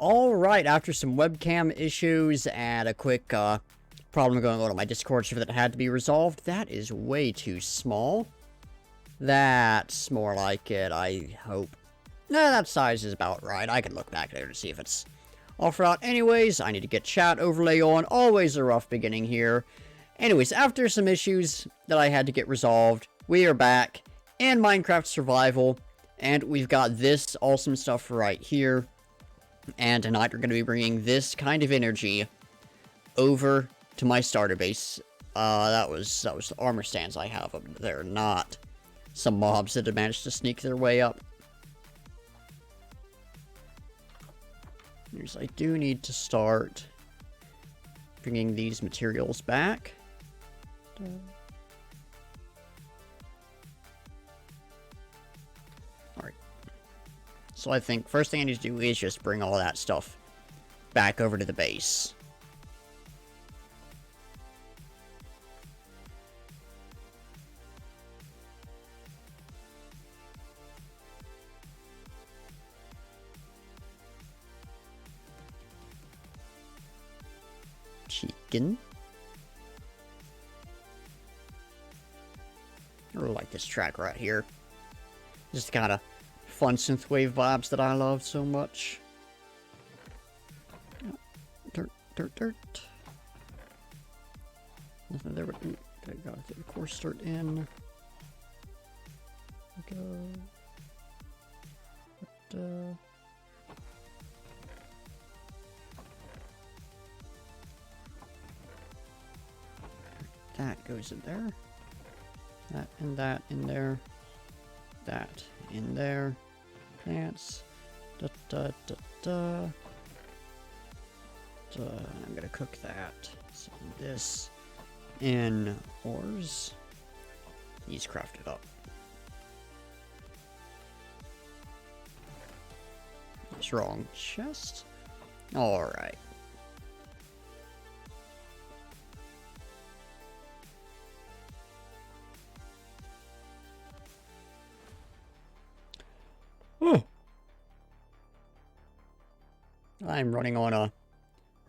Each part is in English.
Alright, after some webcam issues and a quick problem going on my Discord server that had to be resolved, that is way too small. That's more like it, I hope. Nah, that size is about right. I can look back there to see if it's off route. Anyways, I need to get chat overlay on. Always a rough beginning here. Anyways, after some issues that I had to get resolved, we are back in Minecraft Survival, and we've got this awesome stuff right here. And tonight we're going to be bringing this kind of energy over to my starter base. That was the armor stands I have up there, not some mobs that have managed to sneak their way up. I do need to start bringing these materials back. Alright. So I think first thing I need to do is just bring all that stuff back over to the base. Chicken. I really like this track right here. Just kind of fun synthwave vibes that I love so much. Dirt, dirt, dirt. Nothing there, but I gotta get the course start in. Go. But, that goes in there. That and that in there. That in there. Plants. Da da da da. I'm gonna cook that. So this in ores. He's crafted up. What's wrong? Chest? Alright. I'm running on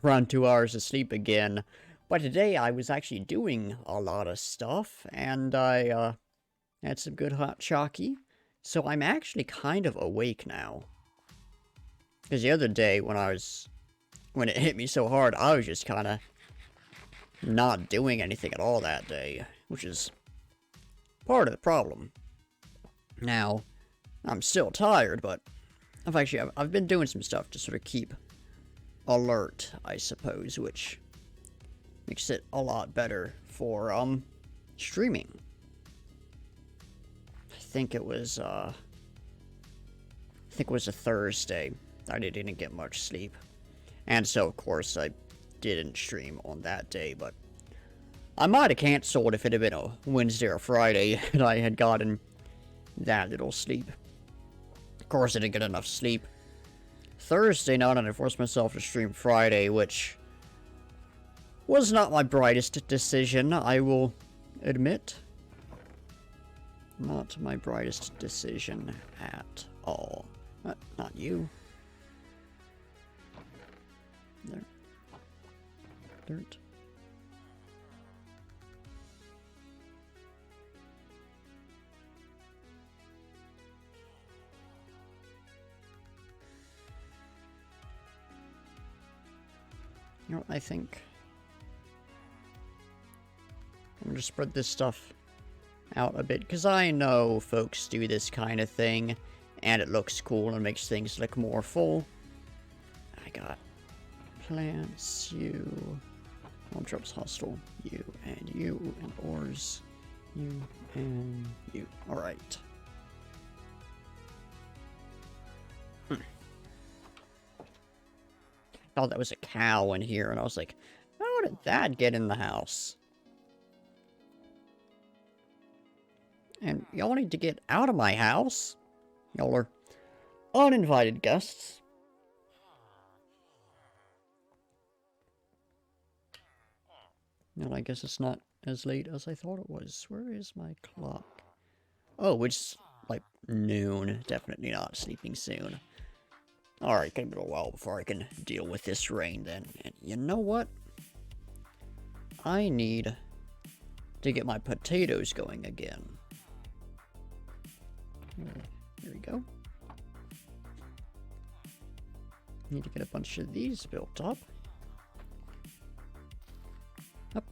around 2 hours of sleep again, but today I was actually doing a lot of stuff, and I had some good hot chalky, so I'm actually kind of awake now. Because the other day when it hit me so hard, I was just kind of not doing anything at all that day, which is part of the problem. Now, I'm still tired, but I've been doing some stuff to sort of keep alert, I suppose, which makes it a lot better for streaming. I think it was a Thursday. I didn't get much sleep, and so of course I didn't stream on that day, but I might have canceled if it had been a Wednesday or Friday and I had gotten that little sleep. Of course I didn't get enough sleep Thursday night, and I forced myself to stream Friday, which was not my brightest decision, I will admit. Not my brightest decision at all. Not you. There. Dirt. You know what, I think I'm gonna spread this stuff out a bit, because I know folks do this kind of thing, and it looks cool and makes things look more full. I got plants, you, mob drops hostile, you, and ores, you, and you. Alright. Thought that was a cow in here, and I was like, how did that get in the house? And y'all need to get out of my house. Y'all are uninvited guests. And I guess it's not as late as I thought it was. Where is my clock? Oh, it's like noon. Definitely not sleeping soon. Alright, gonna be a while before I can deal with this rain then. And you know what? I need to get my potatoes going again. There we go. Need to get a bunch of these built up. Up.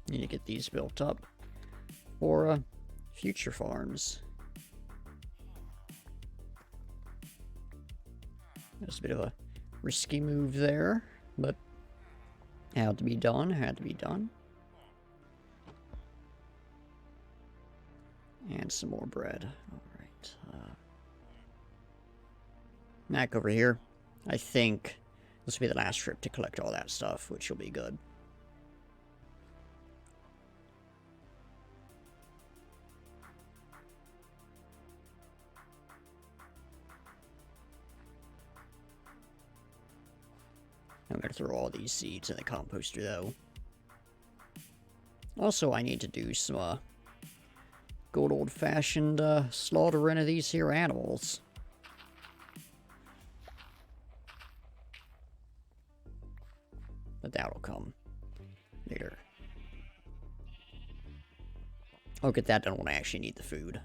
Need to get these built up for future farms. That's a bit of a risky move there, but had to be done, had to be done. And some more bread. Alright. Back over here. I think this will be the last trip to collect all that stuff, which will be good. I'm going to throw all these seeds in the composter, though. Also, I need to do some good old-fashioned slaughtering of these here animals. But that'll come later. I'll get that done when I actually need the food.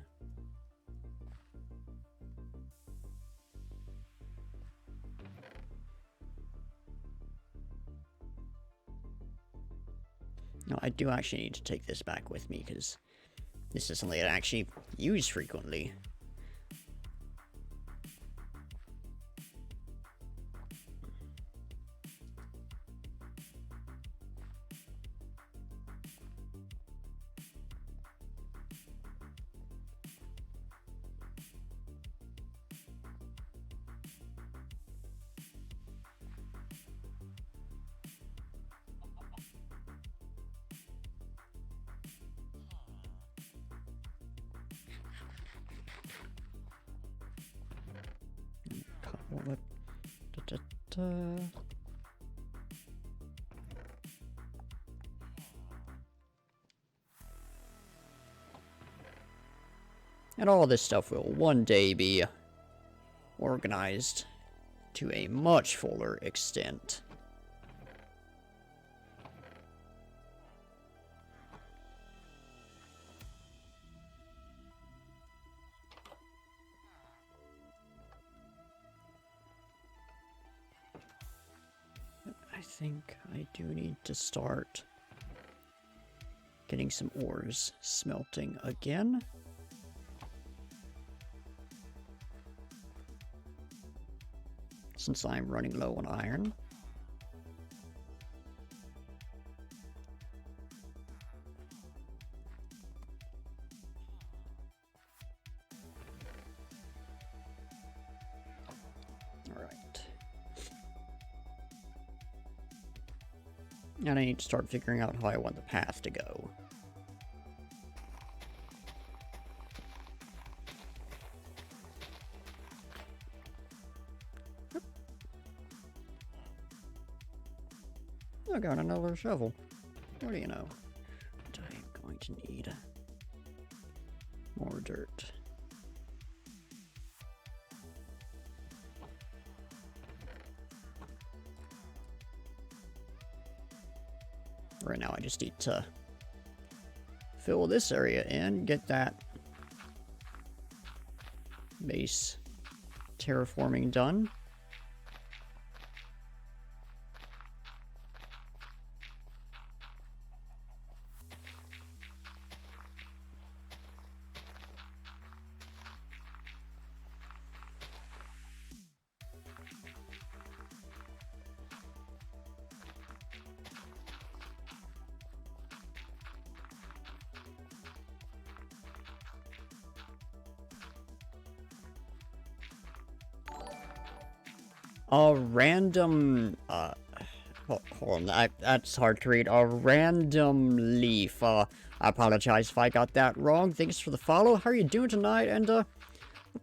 No, I do actually need to take this back with me, because this is something I actually use frequently. And all this stuff will one day be organized to a much fuller extent. I think I do need to start getting some ores smelting again. Since I'm running low on iron. Alright. And I need to start figuring out how I want the path to go. I got another shovel. What do you know? But I'm going to need more dirt. Right now I just need to fill this area in, get that base terraforming done. A random, hold on, that's hard to read. A random leaf. I apologize if I got that wrong. Thanks for the follow. How are you doing tonight? And, what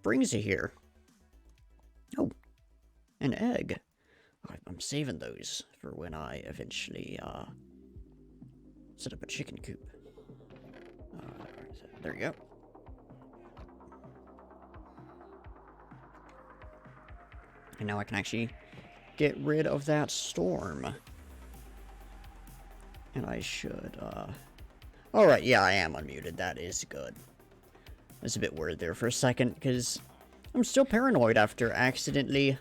brings you here? Oh, An egg. I'm saving those for when I eventually, set up a chicken coop. There you go. And now I can actually get rid of that storm. And I should, Alright, yeah, I am unmuted. That is good. I was a bit worried there for a second, because I'm still paranoid after accidentally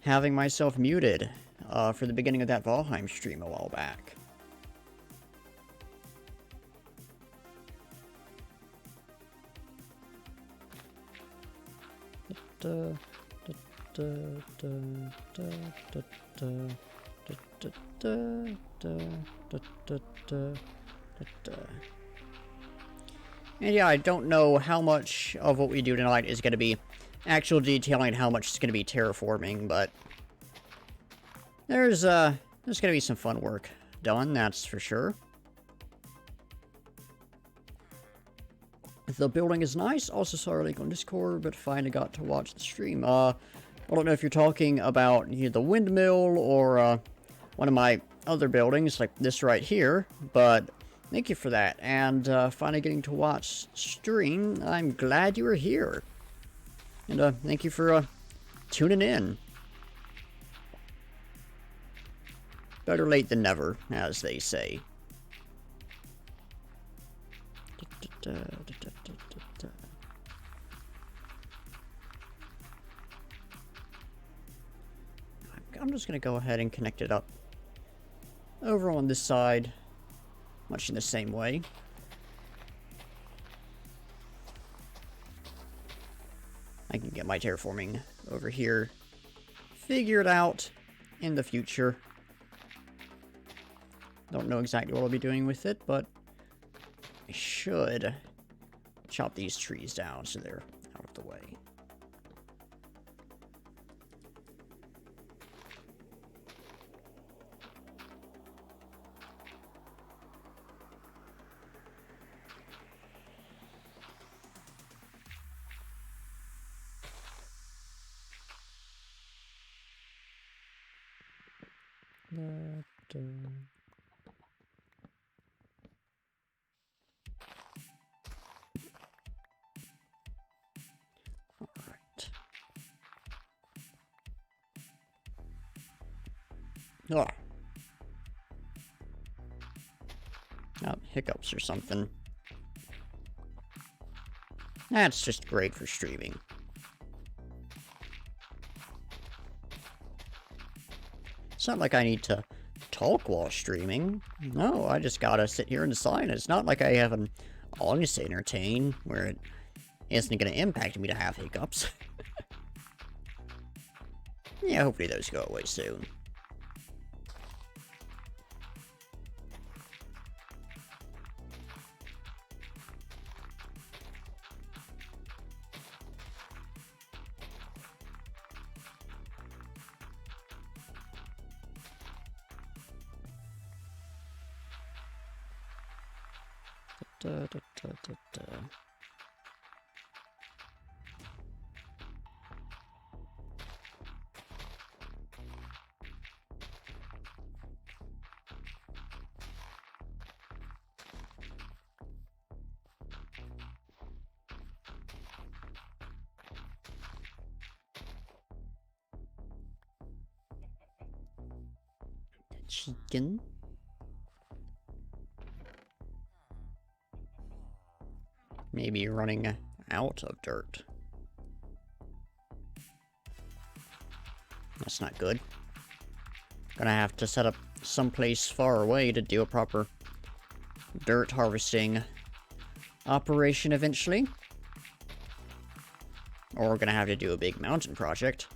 having myself muted for the beginning of that Valheim stream a while back. And yeah, I don't know how much of what we do tonight is going to be actual detailing and how much is going to be terraforming, but there's going to be some fun work done, that's for sure. The building is nice. Also saw a link on Discord, but finally got to watch the stream. I don't know if you're talking about the windmill or one of my other buildings, like this right here, but thank you for that. And finally getting to watch stream. I'm glad you were here. And thank you for tuning in. Better late than never, as they say. I'm just going to go ahead and connect it up over on this side, much in the same way. I can get my terraforming over here figured out in the future. Don't know exactly what I'll be doing with it, but I should chop these trees down so they're out of the way. Oh. Oh, hiccups or something. That's just great for streaming. It's not like I need to talk while streaming. No, I just gotta sit here and decide. It's not like I have an audience to entertain where it isn't gonna impact me to have hiccups. Yeah, hopefully those go away soon. Chicken. Maybe running out of dirt. That's not good. Gonna have to set up someplace far away to do a proper dirt harvesting operation eventually. Or we're gonna have to do a big mountain project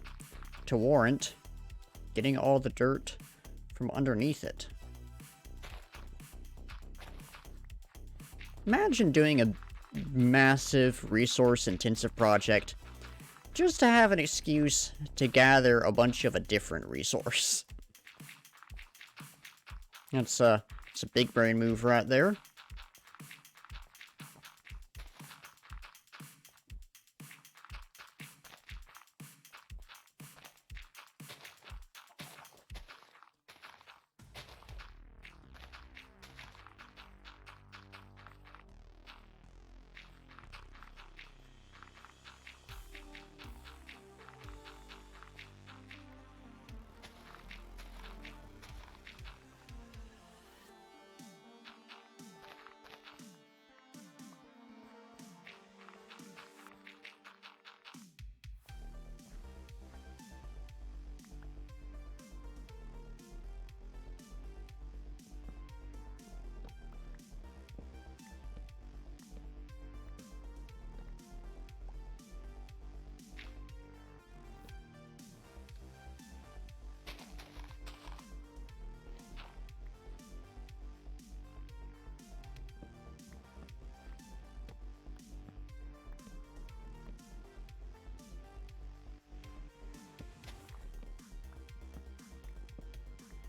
to warrant getting all the dirt from underneath it. Imagine doing a massive resource-intensive project just to have an excuse to gather a bunch of a different resource. It's a big brain move right there.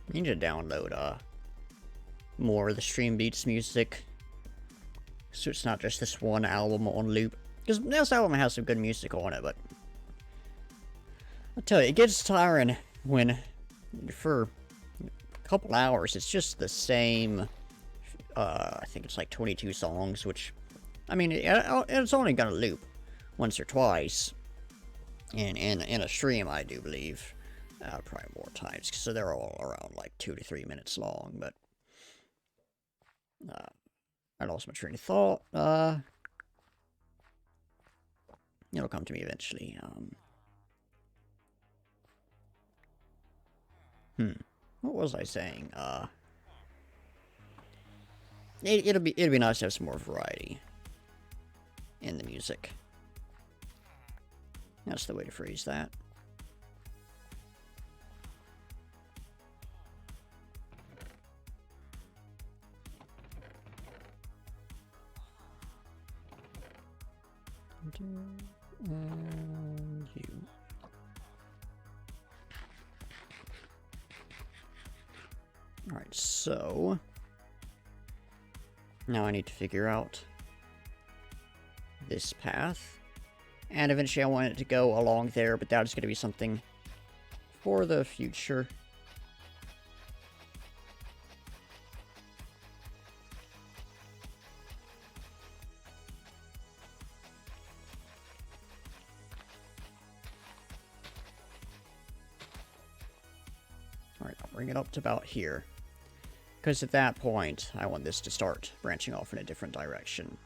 I need to download, more of the Stream Beats music. So it's not just this one album on loop. Because this album has some good music on it, but... I'll tell you, it gets tiring when, for a couple hours, it's just the same, I think it's like 22 songs, which, I mean, it's only gonna loop once or twice in a stream, I do believe. Probably more times, so they're all around like 2 to 3 minutes long, but... I lost my train of thought. It'll come to me eventually. What was I saying? It'll be nice to have some more variety in the music. That's the way to phrase that. And you. Alright, so... now I need to figure out this path. And eventually I want it to go along there, but that is going to be something for the future. Alright, I'll bring it up to about here. Because at that point, I want this to start branching off in a different direction.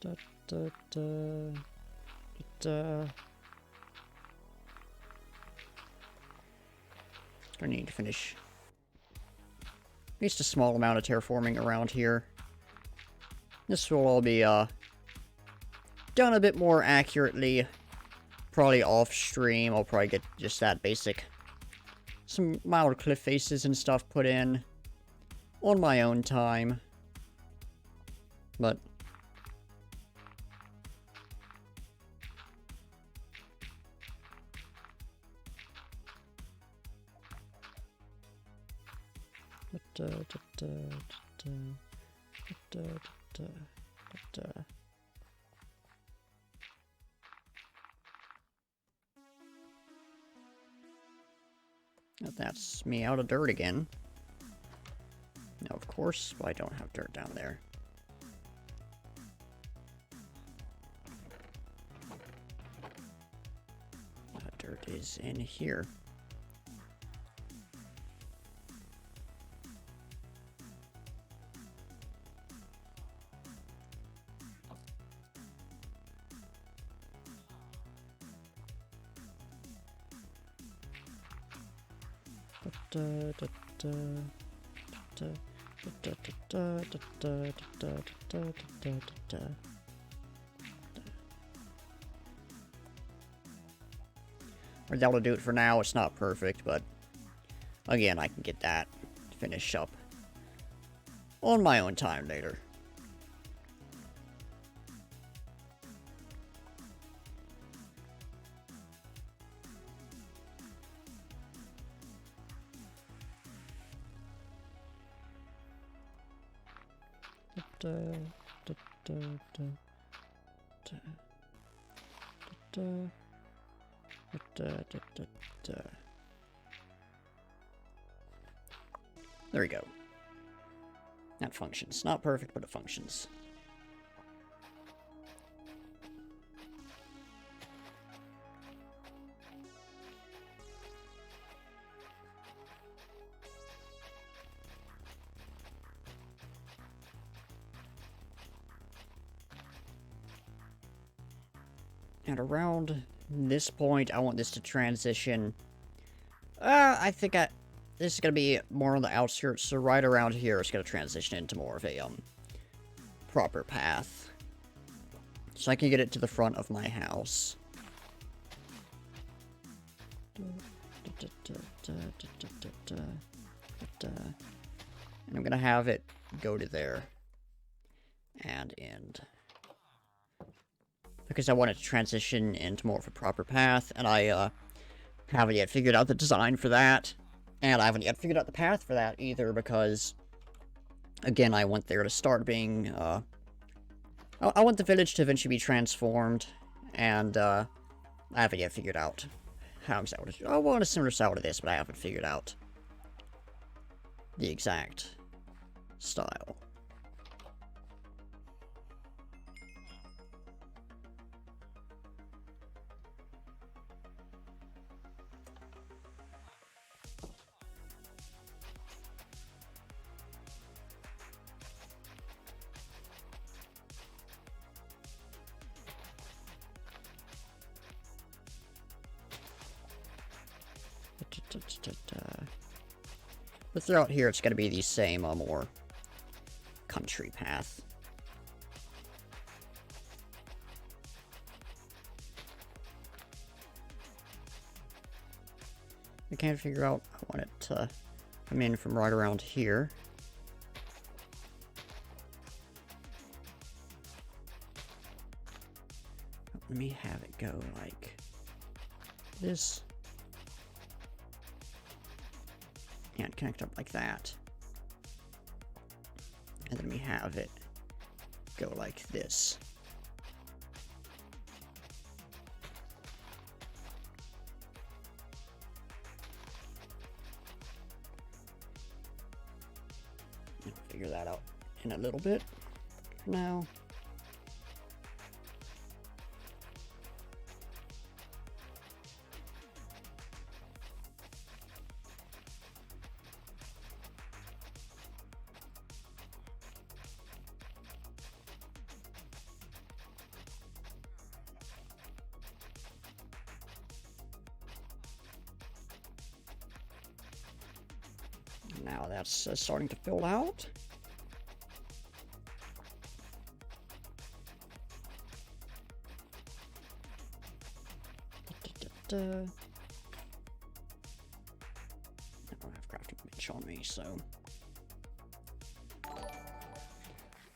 Da, da, da, da. I need to finish at least a small amount of terraforming around here. This will all be done a bit more accurately. Probably off stream. I'll probably get just that basic, some mild cliff faces and stuff put in on my own time. But that's me out of dirt again. Now, of course, I don't have dirt down there. Dirt is in here. Or that'll do it for now. It's not perfect, but again, I can get that finished up on my own time later. There we go. That functions. Not perfect, but it functions. And around this point, I want this to transition. I think this is going to be more on the outskirts, so right around here it's going to transition into more of a, proper path. So I can get it to the front of my house. And I'm gonna have it go to there. And end. Because I want it to transition into more of a proper path, and I haven't yet figured out the design for that. And I haven't yet figured out the path for that either, because, again, I want there to start being, I want the village to eventually be transformed, and, I haven't yet figured out how exactly to do it. I want a similar style to this, but I haven't figured out the exact style. But throughout here, it's going to be the same, more country path. I can't figure out, I want it to come in from right around here. Let me have it go like this. And connect up like that. And then we have it go like this. I'll figure that out in a little bit. For now. Now that's starting to fill out. I don't have crafting bench on me, so.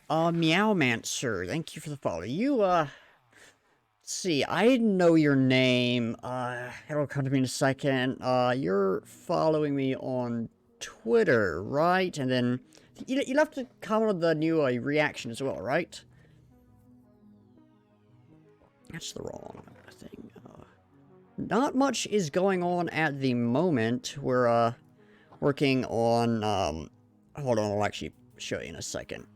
Meowmancer, thank you for the follow. You, let's see, I know your name. It'll come to me in a second. You're following me on Twitter, right? And then you left a comment on the new reaction as well, right? That's the wrong thing. Not much is going on at the moment. We're working on hold on, I'll actually show you in a second.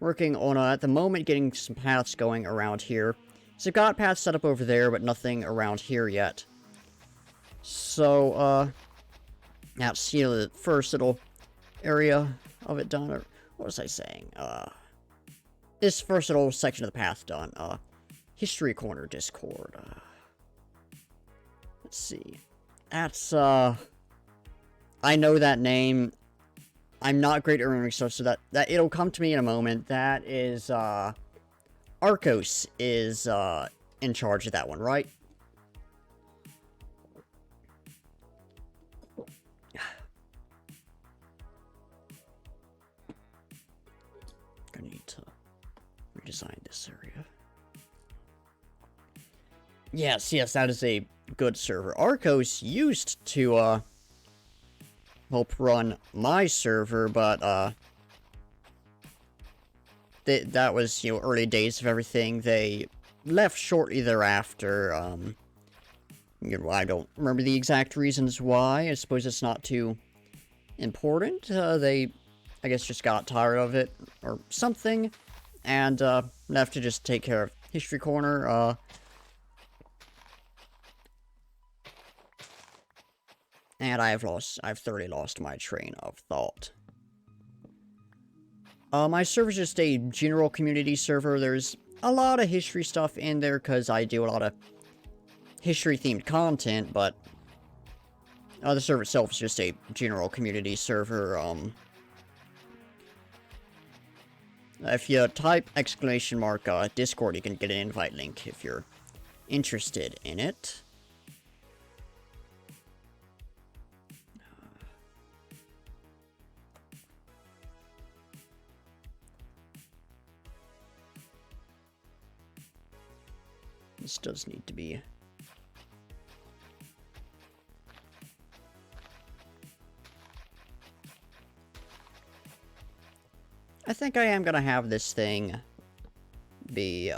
Working on at the moment getting some paths going around here. So I've got paths set up over there, but nothing around here yet. So that's, you know, the first little area of it done. Or what was I saying? This first little section of the path done. History Corner Discord. Let's see. That's, I know that name. I'm not great at remembering stuff, so that it'll come to me in a moment. That is, Arcos is, in charge of that one, right? Gonna need to redesign this area. Yes, that is a good server. Arcos used to, help run my server, but, that was, you know, early days of everything. They left shortly thereafter. You know, I don't remember the exact reasons why. I suppose it's not too important. They, I guess, just got tired of it or something, and left to just take care of History Corner. And I've thoroughly lost my train of thought. My server's just a general community server. There's a lot of history stuff in there because I do a lot of history-themed content, but the server itself is just a general community server. If you type !Discord, you can get an invite link if you're interested in it. This does need to be... I think I am gonna have this thing be,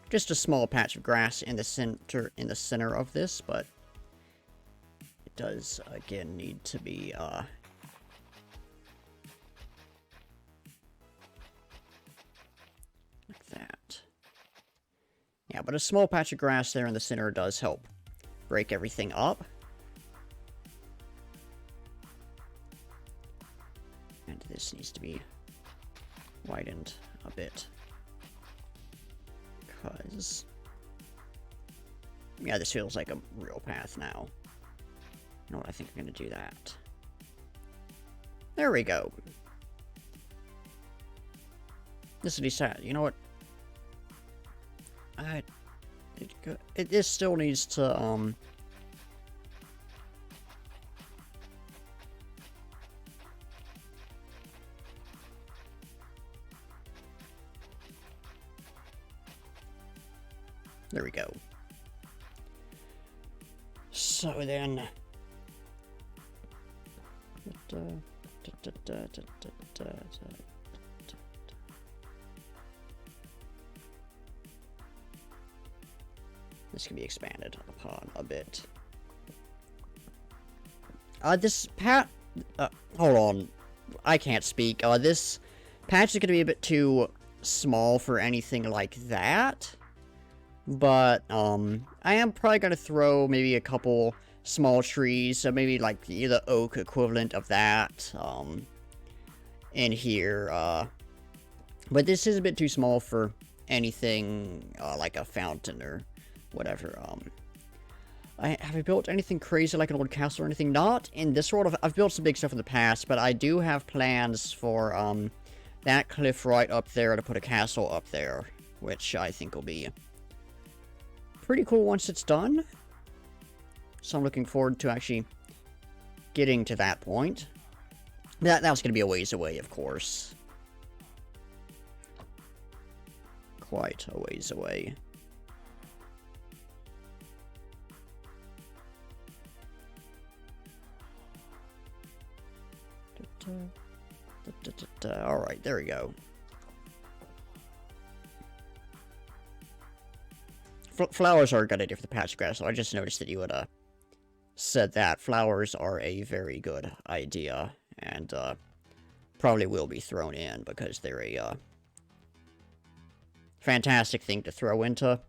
just a small patch of grass in the center of this, but it does, again, need to be, like that. Yeah, but a small patch of grass there in the center does help break everything up. And this needs to be widened a bit. Because... yeah, this feels like a real path now. You know what, I think I'm gonna do that. There we go. This will be sad. You know what? This still needs to, there we go. So then... this can be expanded upon a bit. Hold on. I can't speak. This patch is going to be a bit too small for anything like that. But, I am probably going to throw maybe a couple small trees, so maybe like the oak equivalent of that, in here, but this is a bit too small for anything, like a fountain or whatever. Have I built anything crazy like an old castle or anything? Not in this world. I've built some big stuff in the past, but I do have plans for, that cliff right up there to put a castle up there, which I think will be pretty cool once it's done. So I'm looking forward to actually getting to that point. That was going to be a ways away, of course. Quite a ways away. Alright, there we go. Flowers are a good idea for the patch grass, so I just noticed that you had, said that. Flowers are a very good idea, and, probably will be thrown in, because they're a, fantastic thing to throw into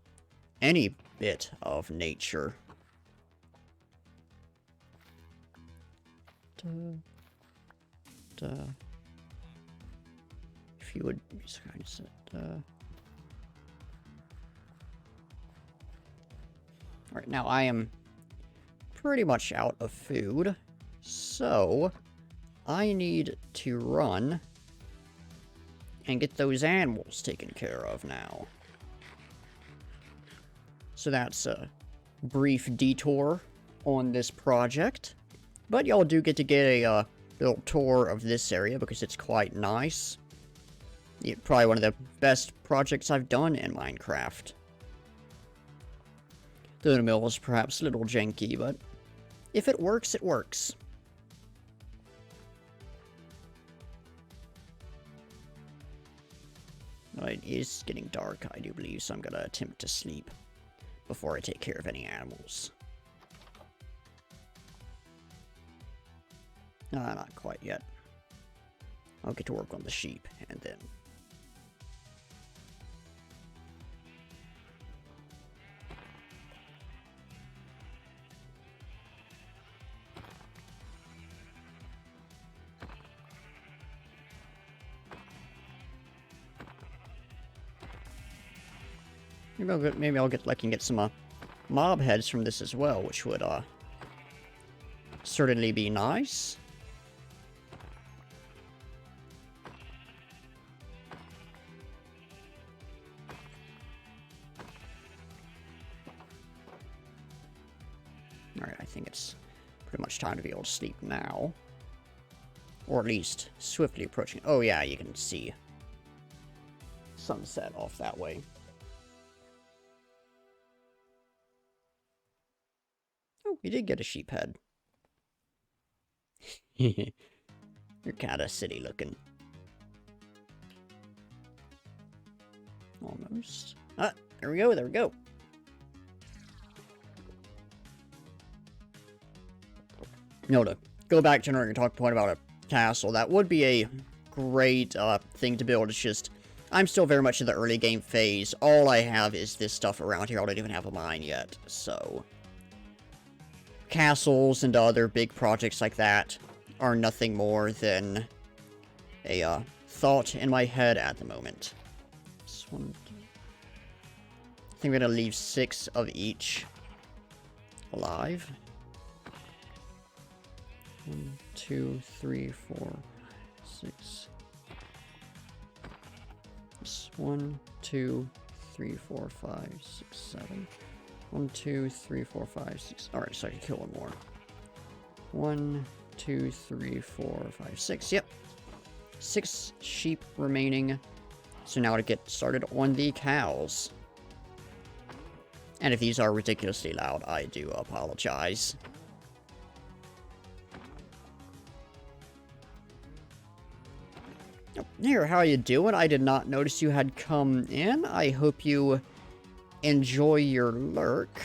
any bit of nature. If you would just kind of set, Alright, now I am pretty much out of food, so I need to run and get those animals taken care of now. So that's a brief detour on this project, but y'all do get a little tour of this area because it's quite nice. Probably one of the best projects I've done in Minecraft. The mill is perhaps a little janky, but if it works, it works. It is getting dark, I do believe, so I'm gonna attempt to sleep before I take care of any animals. Not quite yet. I'll get to work on the sheep, and then... maybe I'll get lucky and get some mob heads from this as well, which would certainly be nice. Alright, I think it's pretty much time to be able to sleep now. Or at least swiftly approaching. Oh yeah, you can see sunset off that way. Oh, we did get a sheep head. You're kind of city looking. Almost. Ah, there we go, there we go. No, to go back to your talk point about a castle, that would be a great thing to build. It's just, I'm still very much in the early game phase. All I have is this stuff around here. I don't even have a mine yet, so... Castles and other big projects like that are nothing more than a thought in my head at the moment. This one... I think we're gonna leave 6 of each alive. 1, 2, 3, 4, 6. 1, 2, 3, 4, 5, 6, 7. 1, 2, 3, 4, 5, 6. Alright, so I can kill one more. 1, 2, 3, 4, 5, 6. Yep. 6 sheep remaining. So now to get started on the cows. And if these are ridiculously loud, I do apologize. Here, how are you doing? I did not notice you had come in. I hope you enjoy your lurk.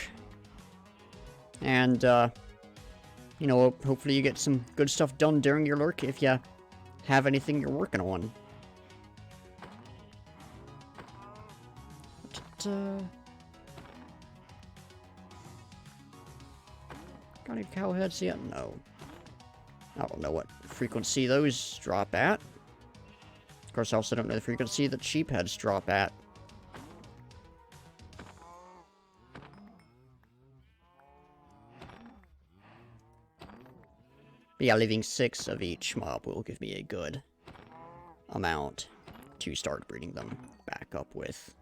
And, you know, hopefully you get some good stuff done during your lurk if you have anything you're working on. Got any cow heads yet? No. I don't know what frequency those drop at. Of course, I also don't know the frequency that sheep heads drop at. But yeah, leaving 6 of each mob will give me a good amount to start breeding them back up with.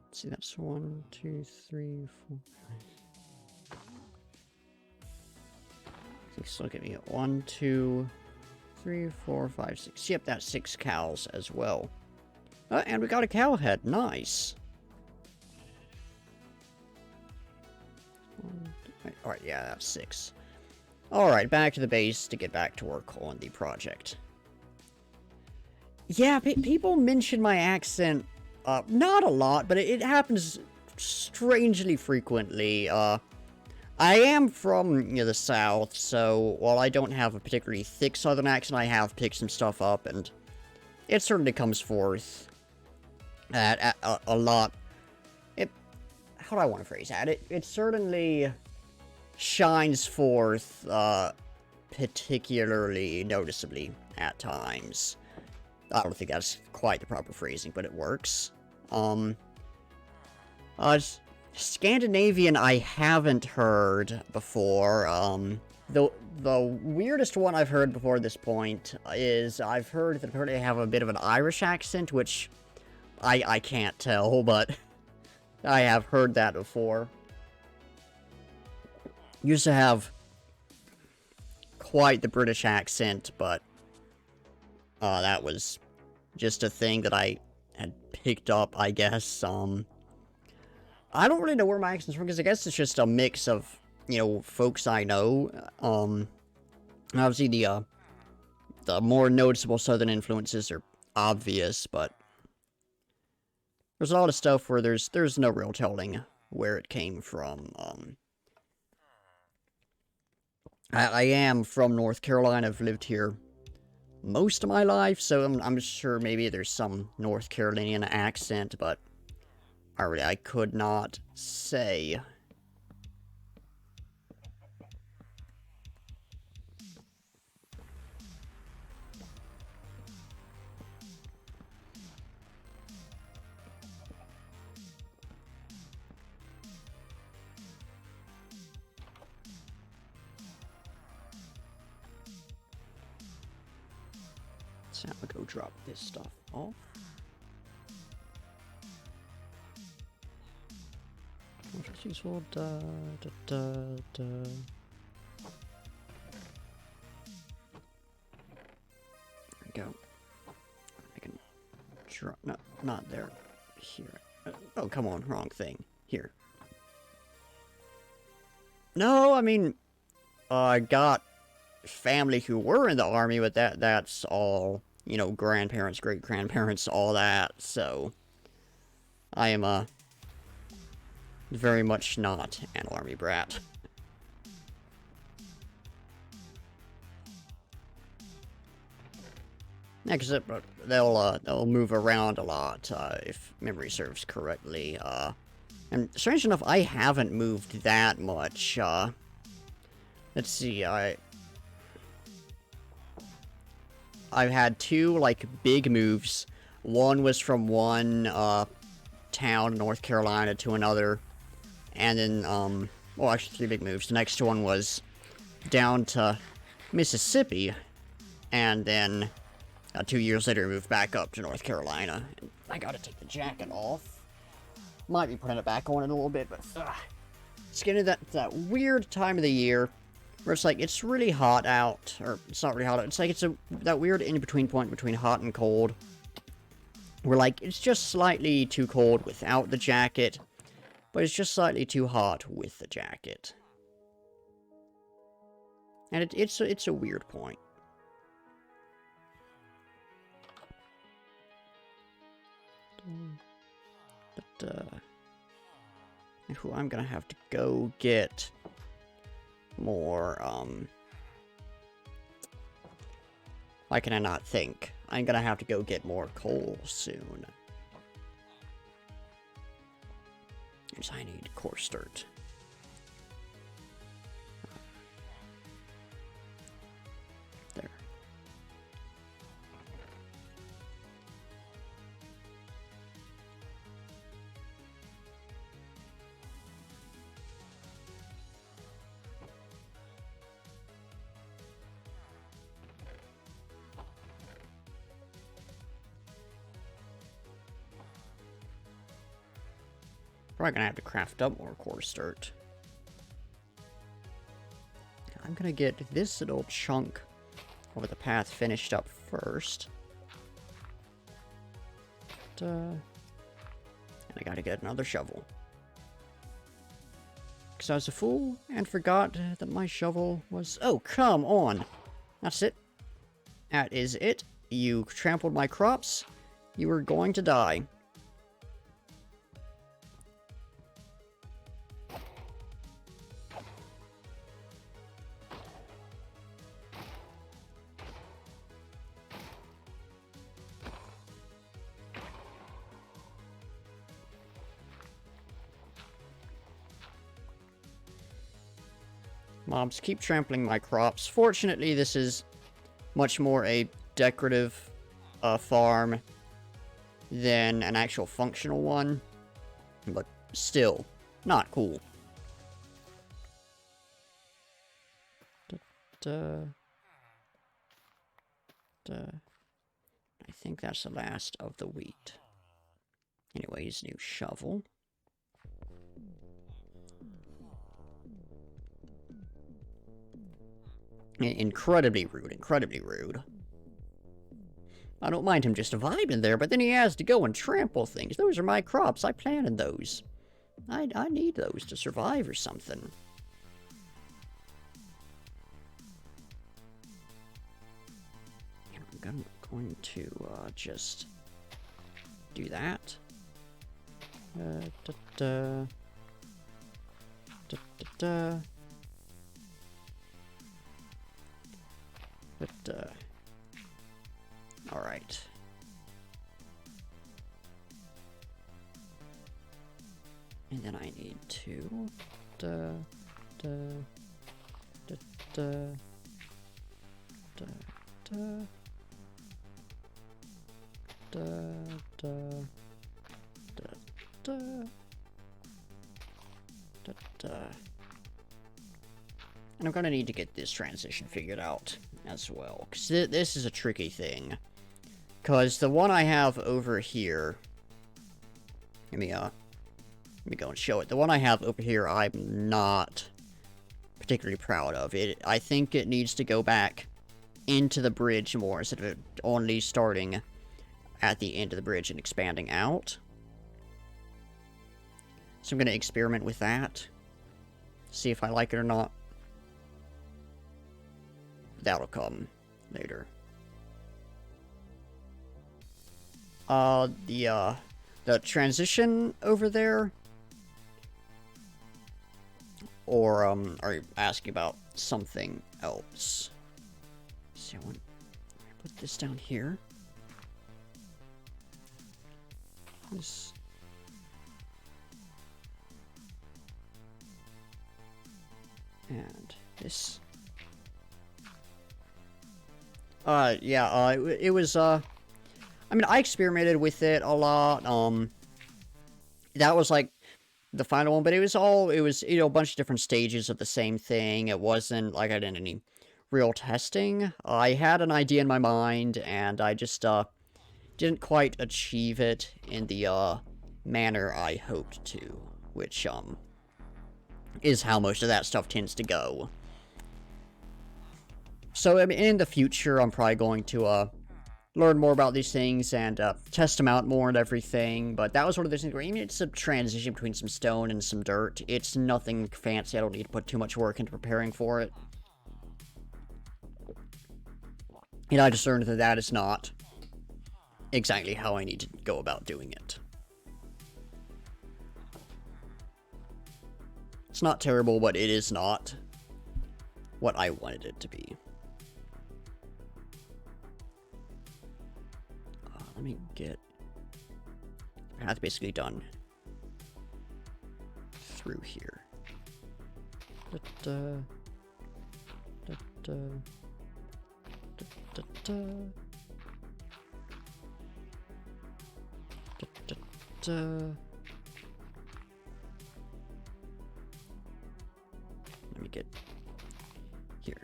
Let's see, that's 1, 2, 3, 4, 5. So give me 1, 2, 3, 4, 5, 6. Yep, that's 6 cows as well. And we got a cow head. Nice. Alright, yeah, that's 6. Alright, back to the base to get back to work on the project. Yeah, people mention my accent, not a lot, but it happens strangely frequently. I am from, you know, the South, so while I don't have a particularly thick Southern accent, I have picked some stuff up, and it certainly comes forth at a lot. How do I want to phrase that? It certainly shines forth, particularly noticeably at times. I don't think that's quite the proper phrasing, but it works. Scandinavian I haven't heard before. The weirdest one I've heard before this point is I've heard that apparently they have a bit of an Irish accent, which I can't tell, but I have heard that before. Used to have quite the British accent, but that was just a thing that I had picked up, I guess. I don't really know where my accent's from, because I guess it's just a mix of, you know, folks I know. Obviously the more noticeable Southern influences are obvious, but there's a lot of stuff where there's no real telling where it came from. I am from North Carolina. I've lived here most of my life, so I'm sure maybe there's some North Carolinian accent, but I could not say. So I'm gonna go drop this stuff off. What's useful? we go. I can draw. No, not there. Here. Oh, come on. Wrong thing. Here. No, I mean, I got family who were in the army, but that's all, you know, grandparents, great-grandparents, all that, so I am, very much not an army brat. Yeah, because they'll move around a lot, if memory serves correctly, and strange enough, I haven't moved that much, let's see, I've had two, like, big moves. One was from one, town in North Carolina to another, and then, well, actually 3 big moves. The next one was down to Mississippi, and then 2 years later moved back up to North Carolina. And I gotta take the jacket off. Might be putting it back on in a little bit, but it's getting that weird time of the year where it's like, it's really hot out, or it's not really hot out, it's like that weird in-between point between hot and cold, where like, it's just slightly too cold without the jacket, but it's just slightly too hot with the jacket. And it's a weird point. But, I'm gonna have to go get more, why can I not think? I'm gonna have to go get more coal soon. Because I need coarse dirt. There. Probably gonna have to craft up more coarse dirt. I'm gonna get this little chunk over the path finished up first. And I gotta get another shovel. Because I was a fool and forgot that my shovel was... Oh, come on! That's it. That is it. You trampled my crops. You are going to die. Mobs keep trampling my crops. Fortunately, this is much more a decorative farm than an actual functional one. But still, not cool. I think that's the last of the wheat. Anyways, new shovel. Incredibly rude, incredibly rude. I don't mind him just vibing there, but then he has to go and trample things. Those are my crops. I planted those. I need those to survive or something. I'm going to just do that. Alright. And then I need to... And I'm gonna need to get this transition figured out as well, because this is a tricky thing. Because the one I have over here... Let me go and show it. The one I have over here, I'm not particularly proud of. I think it needs to go back into the bridge more instead of only starting at the end of the bridge and expanding out. So I'm going to experiment with that. See if I like it or not. That'll come later. The transition over there? Or, are you asking about something else? See, I want to put this down here. This. And this. Yeah, it was, I mean, I experimented with it a lot, that was, like, the final one, but it was, you know, a bunch of different stages of the same thing. It wasn't like I did any real testing. I had an idea in my mind, and I just, didn't quite achieve it in the, manner I hoped to, which, is how most of that stuff tends to go. So, I mean, in the future, I'm probably going to, learn more about these things and, test them out more and everything, but that was one of those things where even it's a transition between some stone and some dirt. It's nothing fancy. I don't need to put too much work into preparing for it. And I just learned that that is not exactly how I need to go about doing it. It's not terrible, but it is not what I wanted it to be. Let me get... Path basically done through here. Da-da. Da-da. Da-da-da. Da-da-da. Let me get here.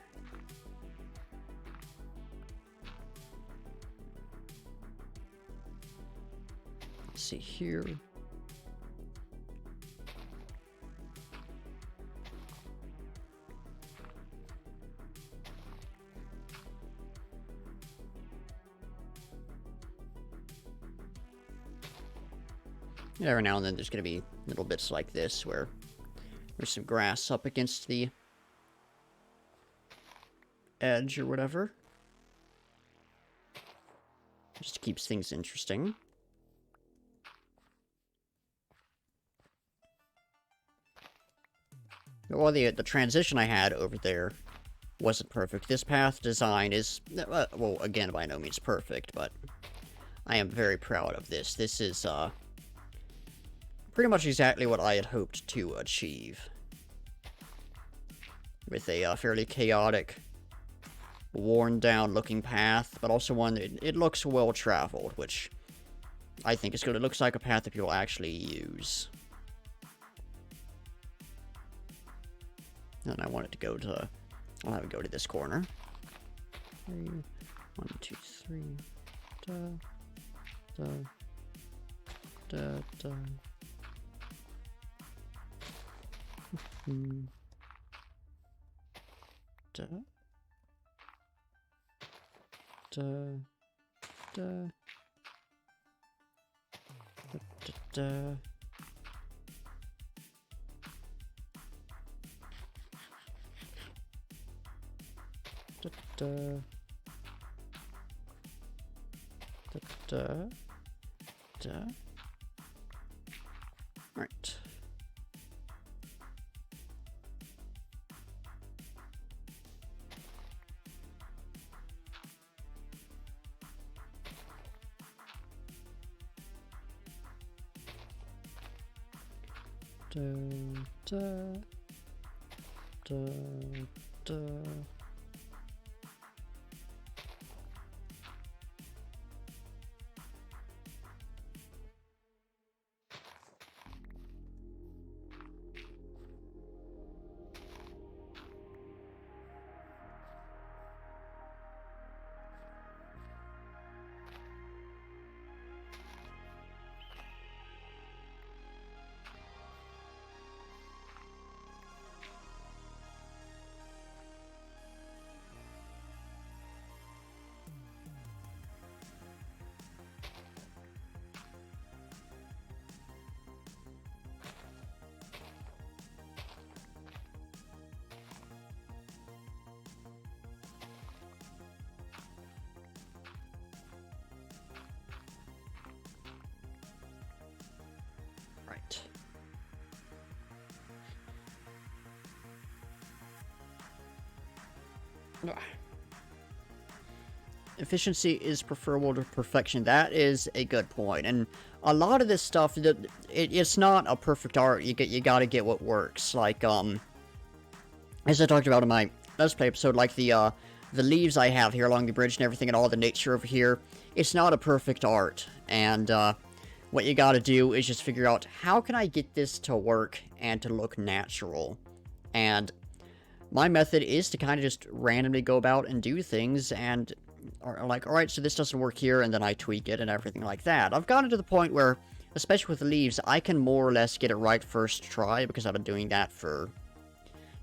Let's see here. Every now and then there's going to be little bits like this where there's some grass up against the edge or whatever. Just keeps things interesting. Well, the transition I had over there wasn't perfect. This path design is, well, again, by no means perfect, but I am very proud of this. This is, pretty much exactly what I had hoped to achieve. With a fairly chaotic, worn-down looking path, but also one that it looks well-traveled, which I think is good. It looks like a path that people actually use. And I want it to go to... I'll have it go to this corner. 3, 1, 2, 3. Da, da, da, da. Da, da, da, da, da. Da, da, da. Right. Da, da, da, da. Efficiency is preferable to perfection. That is a good point. And a lot of this stuff, it's not a perfect art. You gotta get what works. Like, as I talked about in my Let's Play episode, like the leaves I have here along the bridge and everything and all the nature over here, it's not a perfect art. And, what you gotta do is just figure out, how can I get this to work and to look natural? And my method is to kind of just randomly go about and do things and are like, alright, so this doesn't work here, and then I tweak it and everything like that. I've gotten to the point where, especially with the leaves, I can more or less get it right first try, because I've been doing that for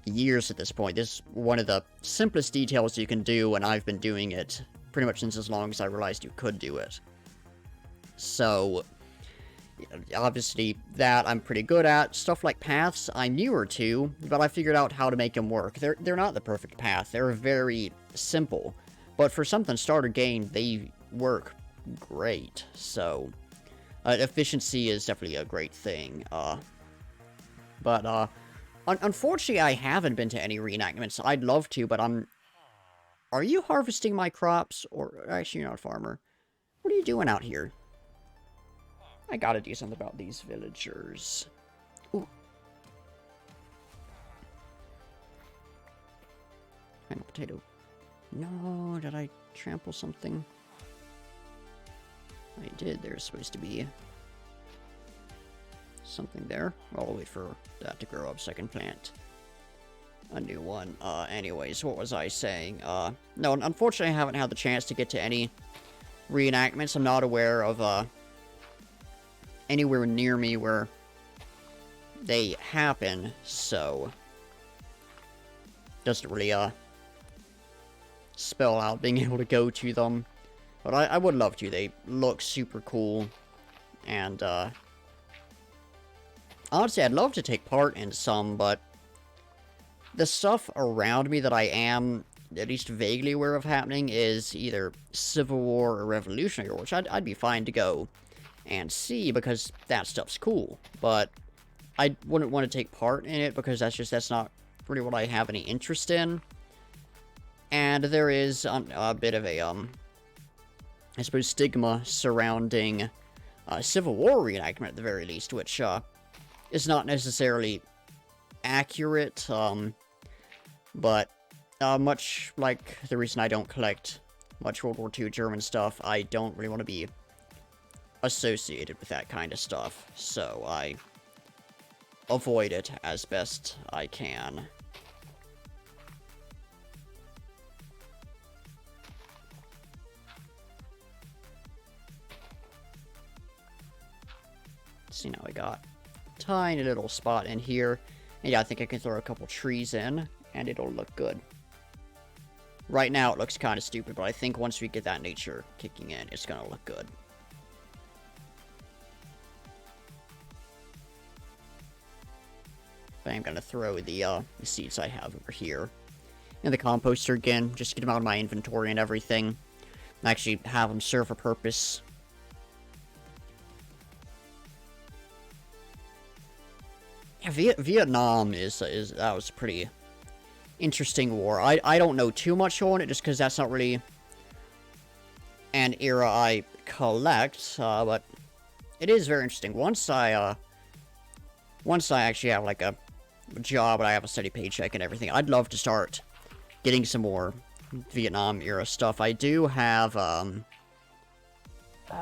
years at this point. This is one of the simplest details you can do, and I've been doing it pretty much since as long as I realized you could do it. So, obviously, that I'm pretty good at. Stuff like paths, I'm newer to, but I figured out how to make them work. They're not the perfect path. They're very simple. But for something starter game, they work great. So, efficiency is definitely a great thing. Unfortunately, I haven't been to any reenactments. I'd love to, but Are you harvesting my crops? Or, actually, you're not a farmer. What are you doing out here? I gotta do something about these villagers. Ooh. I'm a potato. No, did I trample something? I did. There's supposed to be something there. I'll wait for that to grow up so I can plant a new one. Anyways, what was I saying? No, unfortunately I haven't had the chance to get to any reenactments. I'm not aware of, anywhere near me where they happen, so doesn't really, spell out being able to go to them. But I would love to. They look super cool. And, honestly, I'd love to take part in some, but the stuff around me that I am at least vaguely aware of happening is either Civil War or Revolutionary War, which I'd be fine to go and see because that stuff's cool. But I wouldn't want to take part in it because that's not really what I have any interest in. And there is a bit of a, I suppose, stigma surrounding Civil War reenactment at the very least, which is not necessarily accurate, but much like the reason I don't collect much World War II German stuff, I don't really want to be associated with that kind of stuff, so I avoid it as best I can. See, now I got a tiny little spot in here. And yeah, I think I can throw a couple trees in, and it'll look good. Right now, it looks kind of stupid, but I think once we get that nature kicking in, it's gonna look good. But I'm gonna throw the seeds I have over here in the composter again, just get them out of my inventory and everything. And actually have them serve a purpose. Yeah, Vietnam that was a pretty interesting war. I don't know too much on it just because that's not really an era I collect, but it is very interesting. Once I actually have like a job and I have a steady paycheck and everything, I'd love to start getting some more Vietnam era stuff. I do have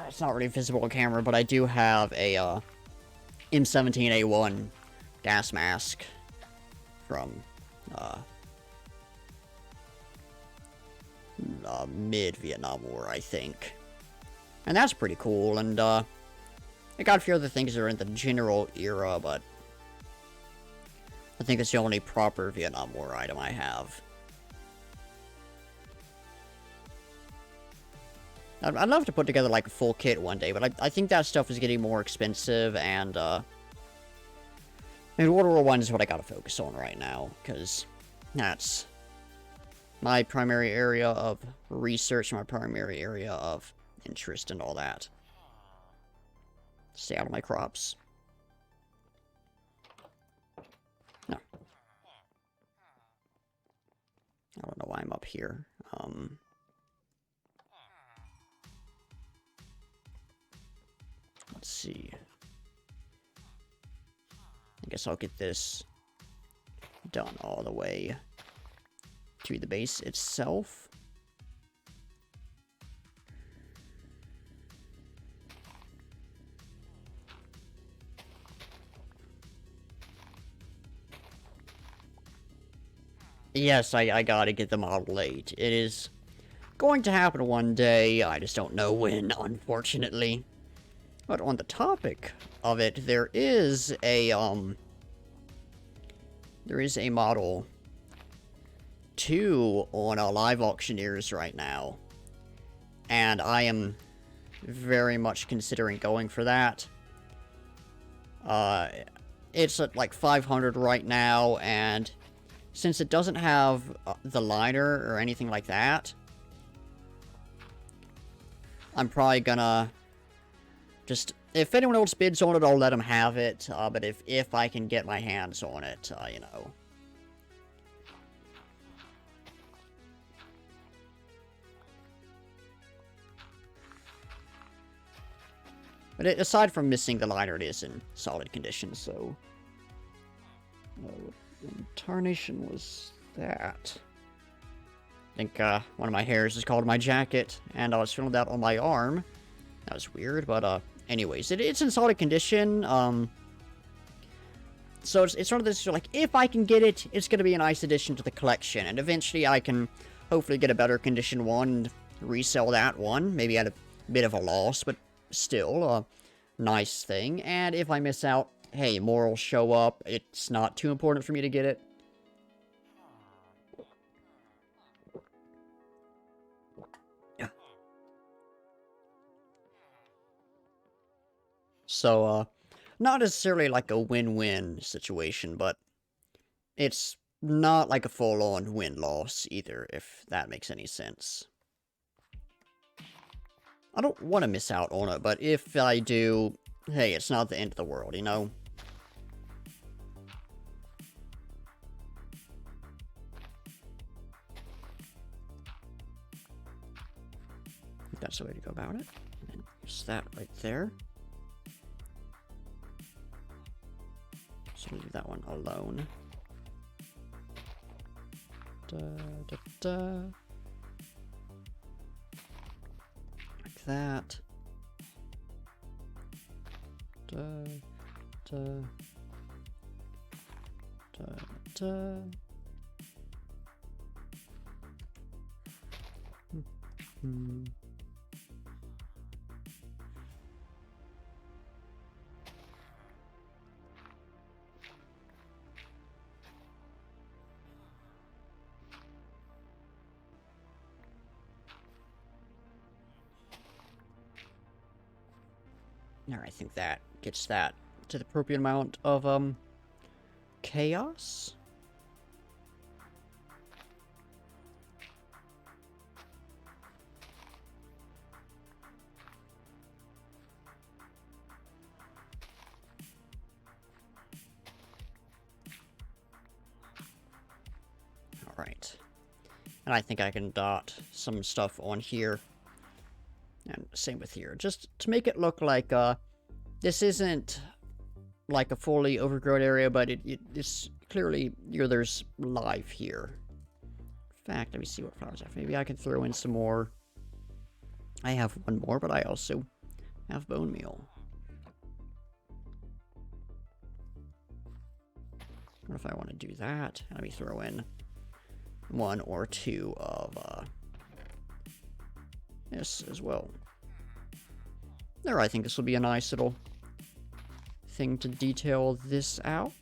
it's not really visible on camera, but I do have a M17A1 gas mask from mid-Vietnam War, I think. And that's pretty cool, and I got a few other things that are in the general era, but I think it's the only proper Vietnam War item I have. I'd love to put together like a full kit one day, but I think that stuff is getting more expensive, and I mean, World War I is what I gotta focus on right now, because that's my primary area of research, my primary area of interest and all that. Stay out of my crops. No. I don't know why I'm up here. Let's see. I guess I'll get this done all the way to the base itself. Yes, I gotta get the model late. It is going to happen one day, I just don't know when, unfortunately. But on the topic of it, there is a Model 2 on Live Auctioneers right now. And I am very much considering going for that. It's at like 500 right now, and since it doesn't have the liner or anything like that, I'm probably gonna just, if anyone else bids on it, I'll let them have it, but if I can get my hands on it, you know. But aside from missing the liner, it is in solid condition, so... what tarnation was that? I think one of my hairs is called my jacket, and I was feeling that on my arm. That was weird, but anyways, it's in solid condition. So it's one of those, like, if I can get it, it's going to be a nice addition to the collection, and eventually I can hopefully get a better condition one and resell that one, maybe at a bit of a loss, but still a nice thing. And if I miss out, hey, more will show up. It's not too important for me to get it. So, not necessarily like a win-win situation, but it's not like a full-on win-loss either, if that makes any sense. I don't want to miss out on it, but if I do, hey, it's not the end of the world, you know? That's the way to go about it. And just that right there. So leave that one alone. Like that. Alright, I think that gets that to the appropriate amount of, chaos. Alright. And I think I can dot some stuff on here. And same with here. Just to make it look like, this isn't like a fully overgrown area, but it's clearly, there's life here. In fact, let me see what flowers I have. Maybe I can throw in some more. I have one more, but I also have bone meal. What if I want to do that? Let me throw in one or two of, this as well. There, I think this will be a nice little thing to detail this out.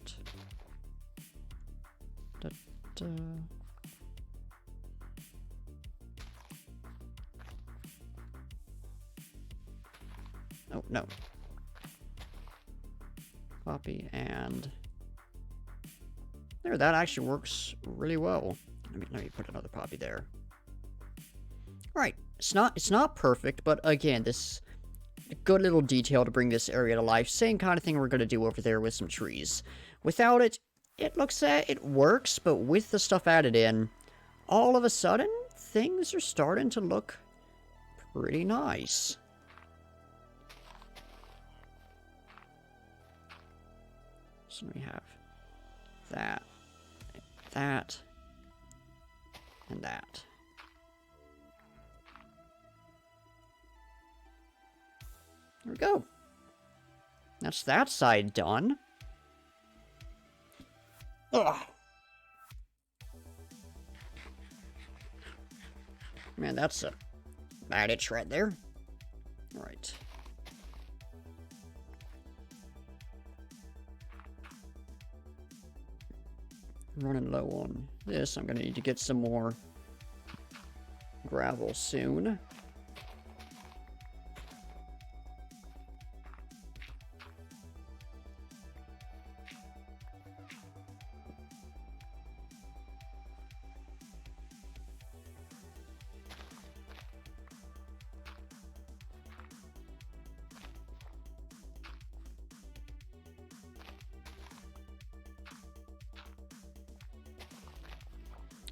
Oh, no. Copy, and... there, that actually works really well. Let me put another poppy there. Right, it's not perfect, but again, this good little detail to bring this area to life. Same kind of thing we're going to do over there with some trees. Without it, it looks it works, but with the stuff added in, all of a sudden, things are starting to look pretty nice. So we have that, that, and that. There we go. That's that side done. Ugh. Man, that's a bad itch right there. Alright. Running low on this. I'm gonna need to get some more gravel soon.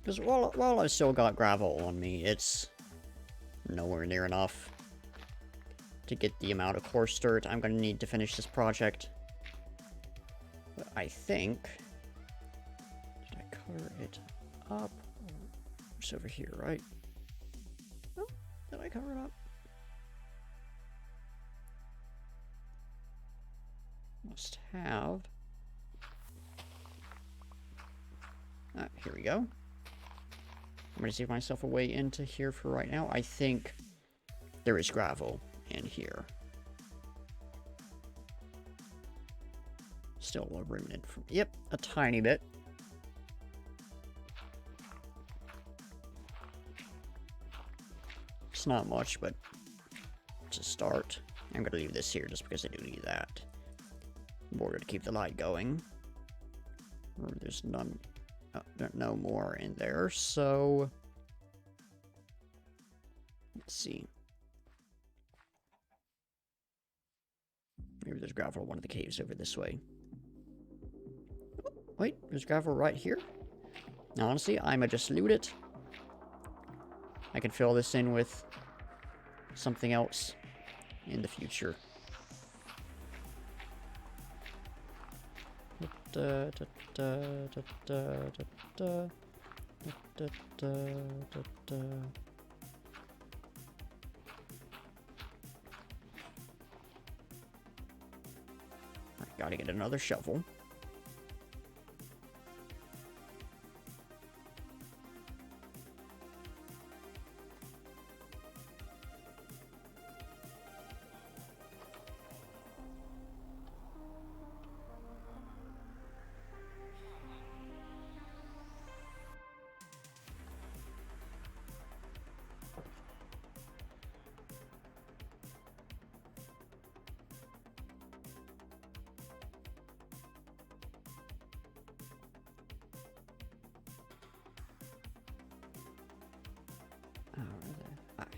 Because while I've still got gravel on me, it's nowhere near enough to get the amount of coarse dirt I'm going to need to finish this project. But I think... Did I cover it up? It's over here, right? Oh, did I cover it up? Must have. Ah, here we go. I'm going to save myself a way into here for right now. I think there is gravel in here. Still a remnant from... Yep, a tiny bit. It's not much, but it's a start. I'm going to leave this here just because I do need that. In order to keep the light going. There's none... no more in there, so... Let's see. Maybe there's gravel in one of the caves over this way. Oh, wait, there's gravel right here? Now, honestly, I'ma just loot it. I can fill this in with something else in the future. I gotta get another shovel.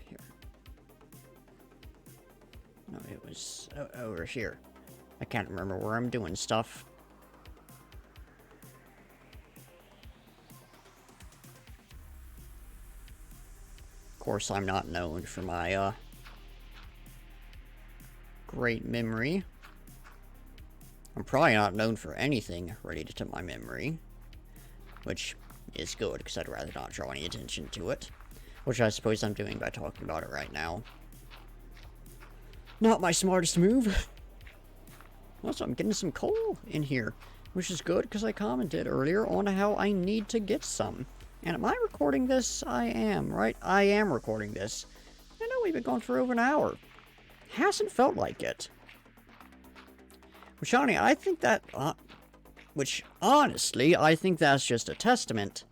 Here. No, it was over here. I can't remember where I'm doing stuff. Of course, I'm not known for my, great memory. I'm probably not known for anything related to my memory. Which is good, because I'd rather not draw any attention to it. Which I suppose I'm doing by talking about it right now. Not my smartest move. Also, I'm getting some coal in here, which is good because I commented earlier on how I need to get some. And am I recording this? I am, right? I am recording this. I know we've been going for over an hour. Hasn't felt like it. Which, I think that... which, honestly, I think that's just a testament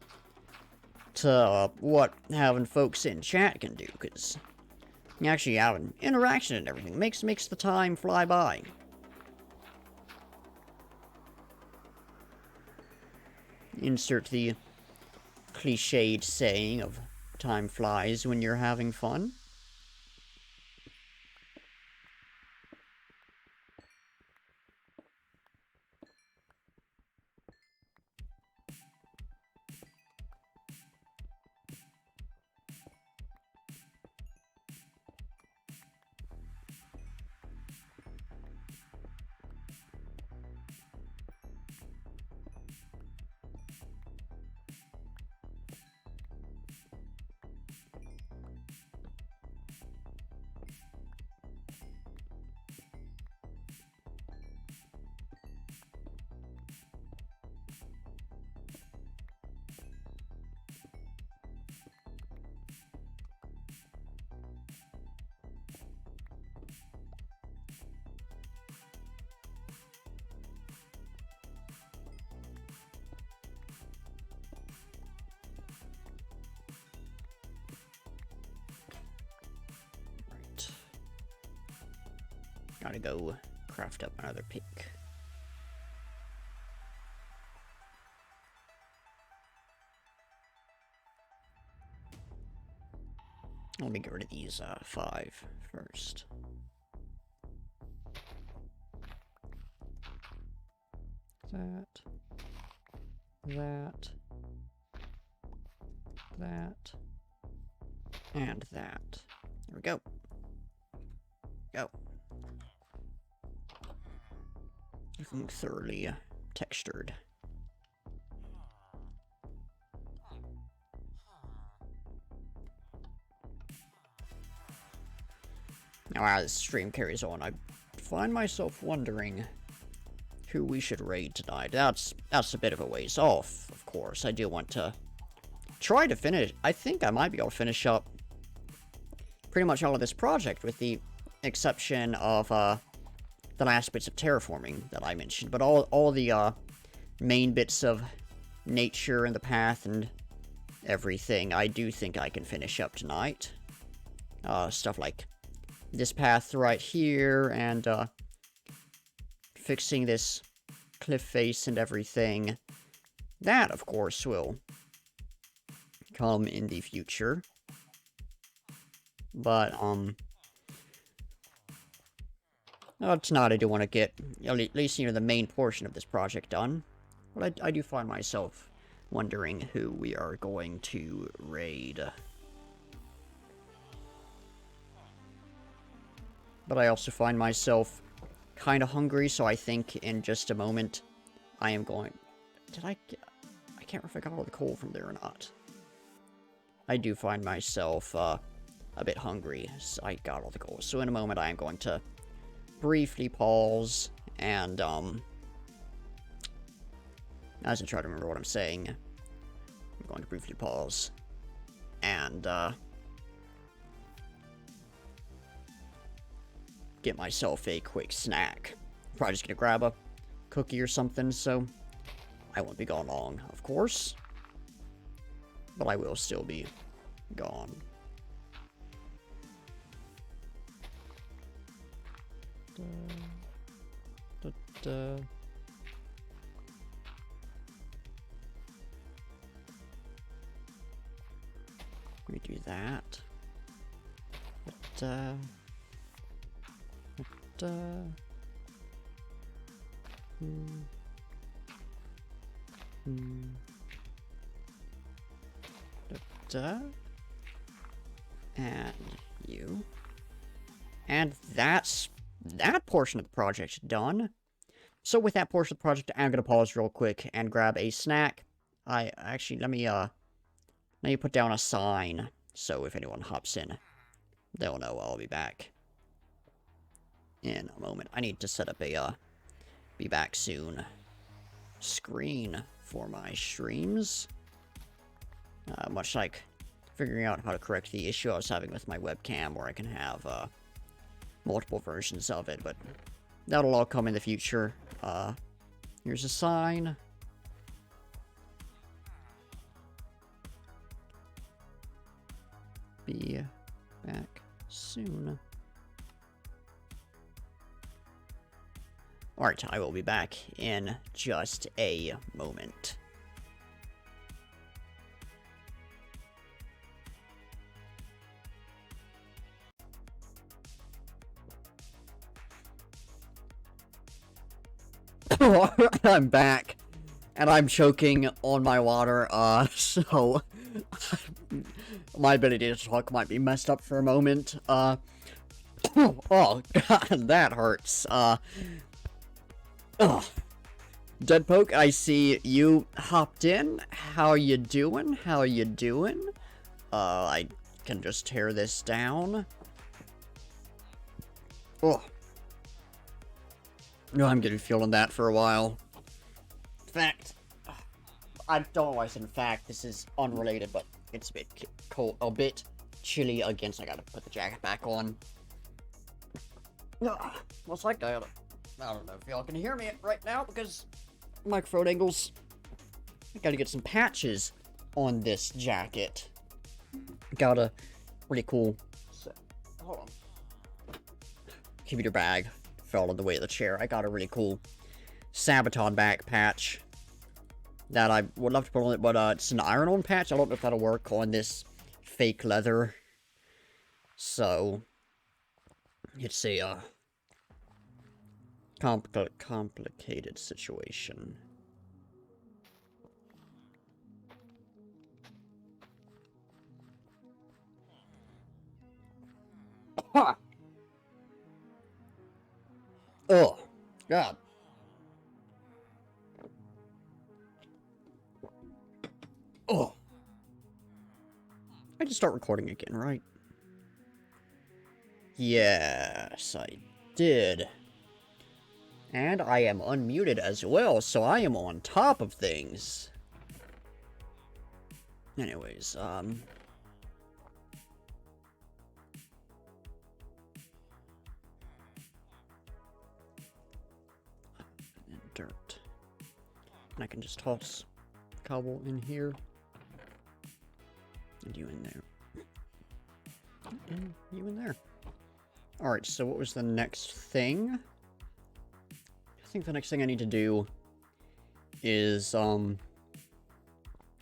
to what having folks in chat can do, because actually having interaction and everything makes the time fly by. Insert the cliched saying of time flies when you're having fun. Gotta go craft up another pick. Let me get rid of these 5 first. That. And that. There we go. Go. Looking thoroughly textured. Now, as the stream carries on, I find myself wondering who we should raid tonight. That's a bit of a ways off, of course. I do want to try to finish. I think I might be able to finish up pretty much all of this project, with the exception of the last bits of terraforming that I mentioned. But all the main bits of nature and the path and everything, I do think I can finish up tonight. Stuff like this path right here, and fixing this cliff face and everything. That, of course, will come in the future. But, tonight I do want to get, at least, the main portion of this project done. But I do find myself wondering who we are going to raid. But I also find myself kind of hungry, so I think in just a moment I am going... I can't remember if I got all the coal from there or not. I do find myself a bit hungry, so I got all the coal. So in a moment I am going to briefly pause and, as I try to remember what I'm saying, I'm going to briefly pause and, get myself a quick snack. Probably just gonna grab a cookie or something, so I won't be gone long, of course. But I will still be gone. Let me do that. And you. And that's that portion of the project done. So with that portion of the project, I'm gonna pause real quick and grab a snack. Actually, let me put down a sign, so if anyone hops in, they'll know I'll be back in a moment. I need to set up a, be back soon screen for my streams. Much like figuring out how to correct the issue I was having with my webcam, where I can have, multiple versions of it, but that'll all come in the future. Here's a sign. Be back soon. Alright, I will be back in just a moment. I'm back, and I'm choking on my water, so my ability to talk might be messed up for a moment. Oh god, that hurts. Deadpoke, I see you hopped in. How you doing? How you doing? I can just tear this down. Oh. No, I'm gonna be feeling that for a while. In fact, I don't know why I said in fact, this is unrelated, but it's a bit cold, a bit chilly again, so I gotta put the jacket back on. Most likely, I don't know if y'all can hear me right now, because microphone angles. I gotta get some patches on this jacket. Got a pretty cool set. Hold on. Keep your bag fell in the way of the chair. I got a really cool Sabaton back patch that I would love to put on it, but it's an iron-on patch. I don't know if that'll work on this fake leather. So, it's a complicated situation. Ha! Oh, God. Oh. I just start recording again, right? Yes, I did. And I am unmuted as well, so I am on top of things. Anyways, dirt. And I can just toss cobble in here. And you in there. And you in there. Alright, so what was the next thing? I think the next thing I need to do is,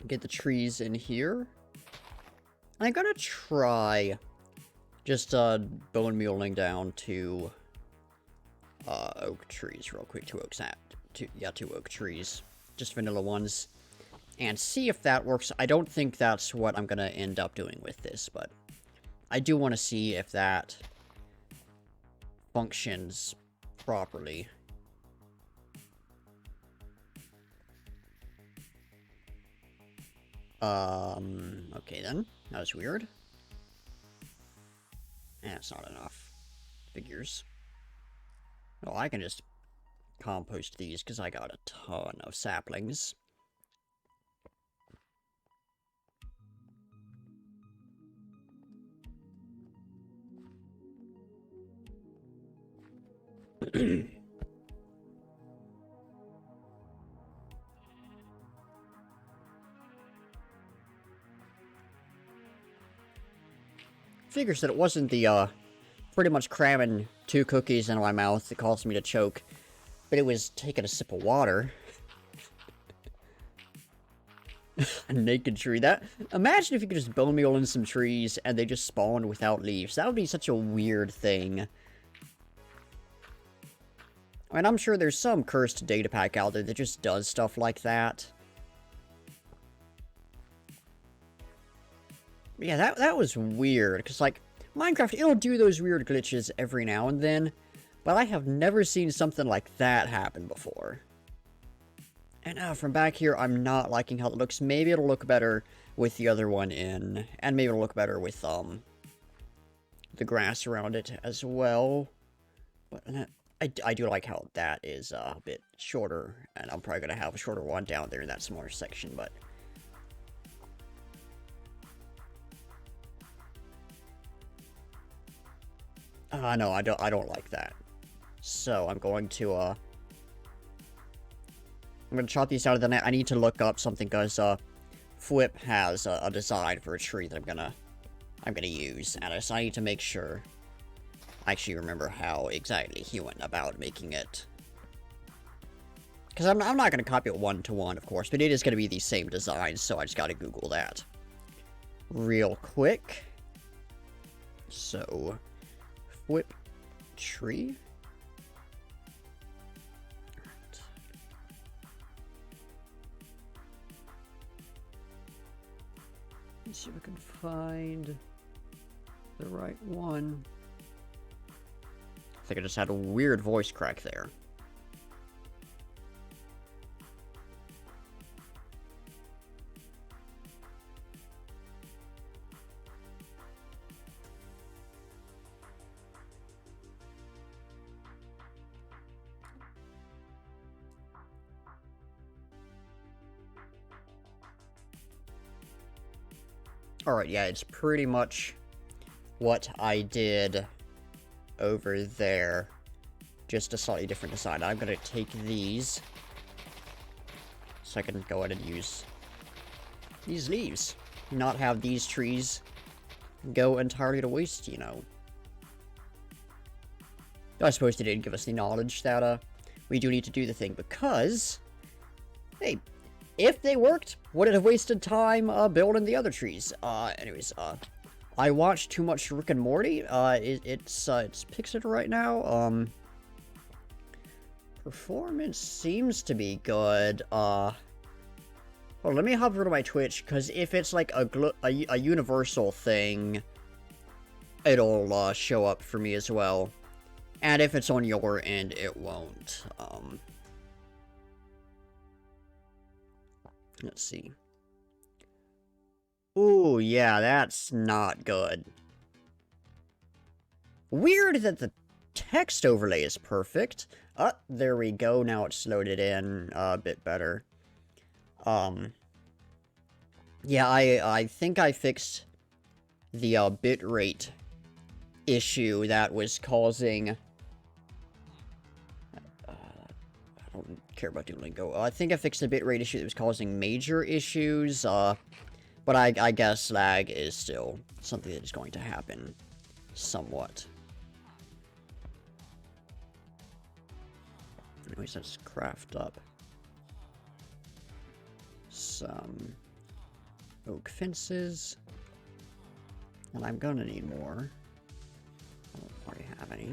get the trees in here. I'm gonna try just, bone mealing down to, oak trees real quick. Two oak trees. Just vanilla ones. And see if that works. I don't think that's what I'm gonna end up doing with this, but I do want to see if that functions properly. Okay then. That was weird. That's not enough. Figures. Well, I can just compost these because I got a ton of saplings. Figures that it wasn't the, pretty much cramming 2 cookies into my mouth that caused me to choke, but it was taking a sip of water. A naked tree. Imagine if you could just bone meal in some trees and they just spawned without leaves. That would be such a weird thing. I mean, I'm sure there's some cursed data pack out there that just does stuff like that. Yeah, that was weird, because, like, Minecraft, it'll do those weird glitches every now and then, but I have never seen something like that happen before. And from back here, I'm not liking how it looks. Maybe it'll look better with the other one in, and maybe it'll look better with, the grass around it as well. But I do like how that is a bit shorter, and I'm probably going to have a shorter one down there in that smaller section, but... no, I don't like that. So, I'm going to chop these out of the net. I need to look up something, because, Flip has a design for a tree that I'm gonna use, and I need to make sure I actually remember how exactly he went about making it. Because I'm not going to copy it one-to-one, of course, but it is going to be the same design, so I just got to Google that real quick. So, Flip tree. Right. Let's see if I can find the right one. I think I just had a weird voice crack there. Alright, yeah, it's pretty much what I did over there. Just a slightly different design. I'm gonna take these so I can go ahead and use these leaves. Not have these trees go entirely to waste, you know. I suppose they did give us the knowledge that, we do need to do the thing, because, hey, if they worked, would it have wasted time, building the other trees? Anyways, I watched too much Rick and Morty, it's Pixar right now, performance seems to be good, well, let me hop over to my Twitch, because if it's like a universal thing, it'll, show up for me as well. And if it's on your end, it won't. Let's see. Ooh, yeah, that's not good. Weird that the text overlay is perfect. There we go. Now it's loaded in a bit better. Yeah, I think I fixed the, bitrate issue that was causing... I don't care about Duolingo. I think I fixed the bitrate issue that was causing major issues, but I guess lag is still something that is going to happen somewhat. Anyways, let's craft up some oak fences. And I'm gonna need more. I don't already have any.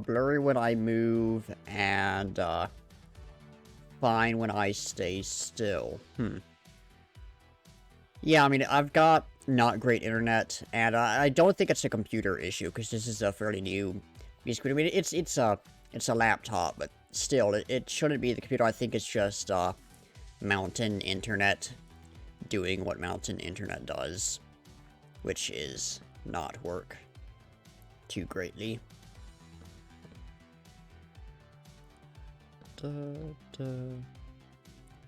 Blurry when I move, and, fine when I stay still. Yeah, I mean, I've got not great internet, and I don't think it's a computer issue, because this is a fairly new piece. I mean, it's a laptop, but still, it shouldn't be the computer. I think it's just, Mountain Internet doing what Mountain Internet does, which is not work too greatly. I'm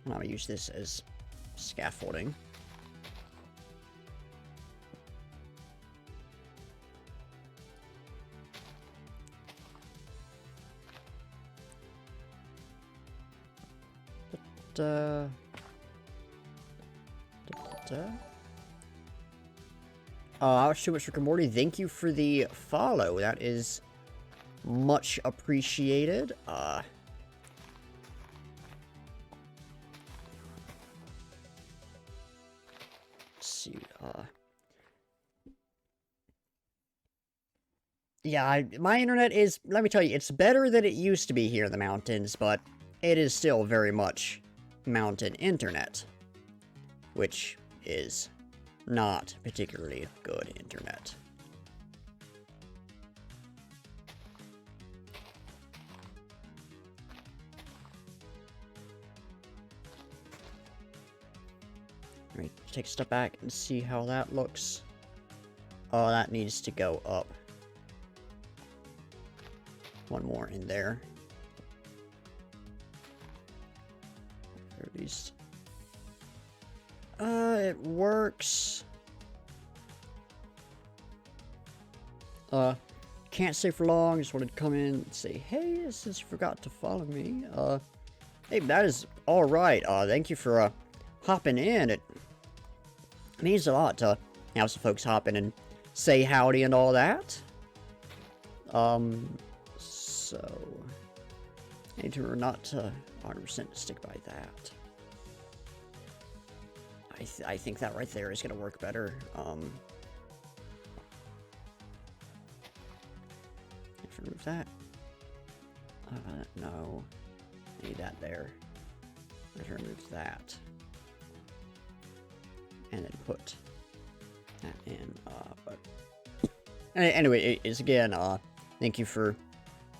gonna use this as scaffolding. Ouch, too much Rick and Morty. Thank you for the follow. That is much appreciated. Let's see, yeah, my internet is, let me tell you, it's better than it used to be here in the mountains, but it is still very much mountain internet, which is not particularly good internet. Alright, take a step back and see how that looks. Oh, that needs to go up. One more in there. Or at least... it works. Can't stay for long, just wanted to come in and say, hey, since you forgot to follow me, hey, that is alright, thank you for, hopping in. It means a lot to have some folks hop in and say howdy and all that. So... I need to not 100% stick by that. I think that right there is going to work better. Let's remove that. No. I need that there. Let's remove that. And then put that in. But anyway, it's again, thank you for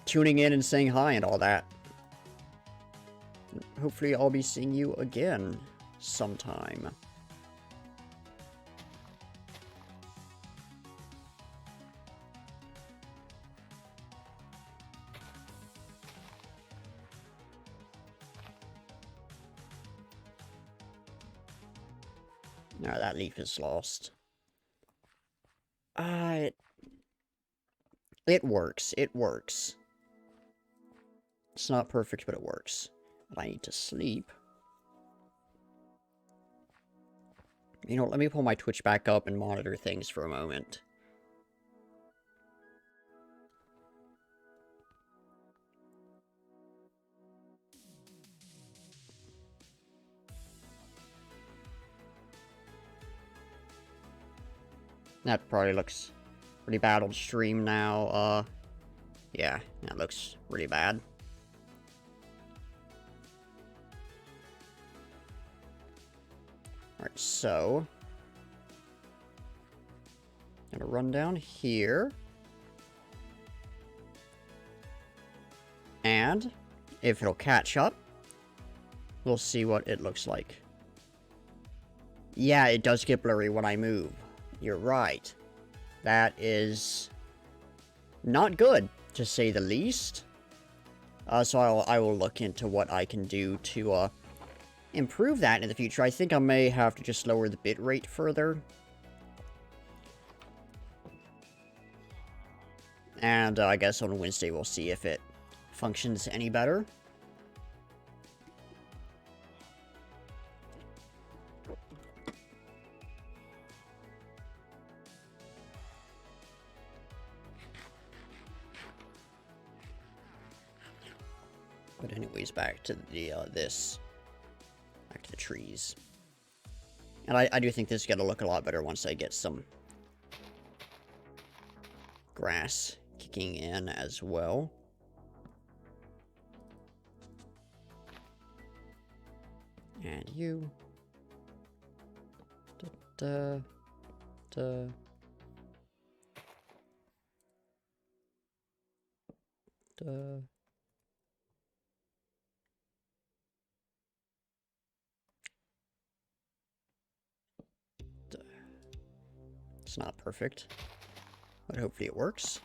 tuning in and saying hi and all that. Hopefully I'll be seeing you again sometime. Now that leaf is lost. It works. It works. It's not perfect, but it works. But I need to sleep. You know, let me pull my Twitch back up and monitor things for a moment. That probably looks pretty bad on stream now. Yeah, that looks really bad. Alright, so... gonna run down here. And if it'll catch up, we'll see what it looks like. Yeah, it does get blurry when I move. You're right. That is not good, to say the least. So I will look into what I can do to improve that in the future. I think I may have to just lower the bitrate further. And I guess on Wednesday we'll see if it functions any better. But anyways, back to the back to the trees. And I do think this is gonna look a lot better once I get some grass kicking in as well. And you. Da, da, da. It's not perfect, but hopefully it works.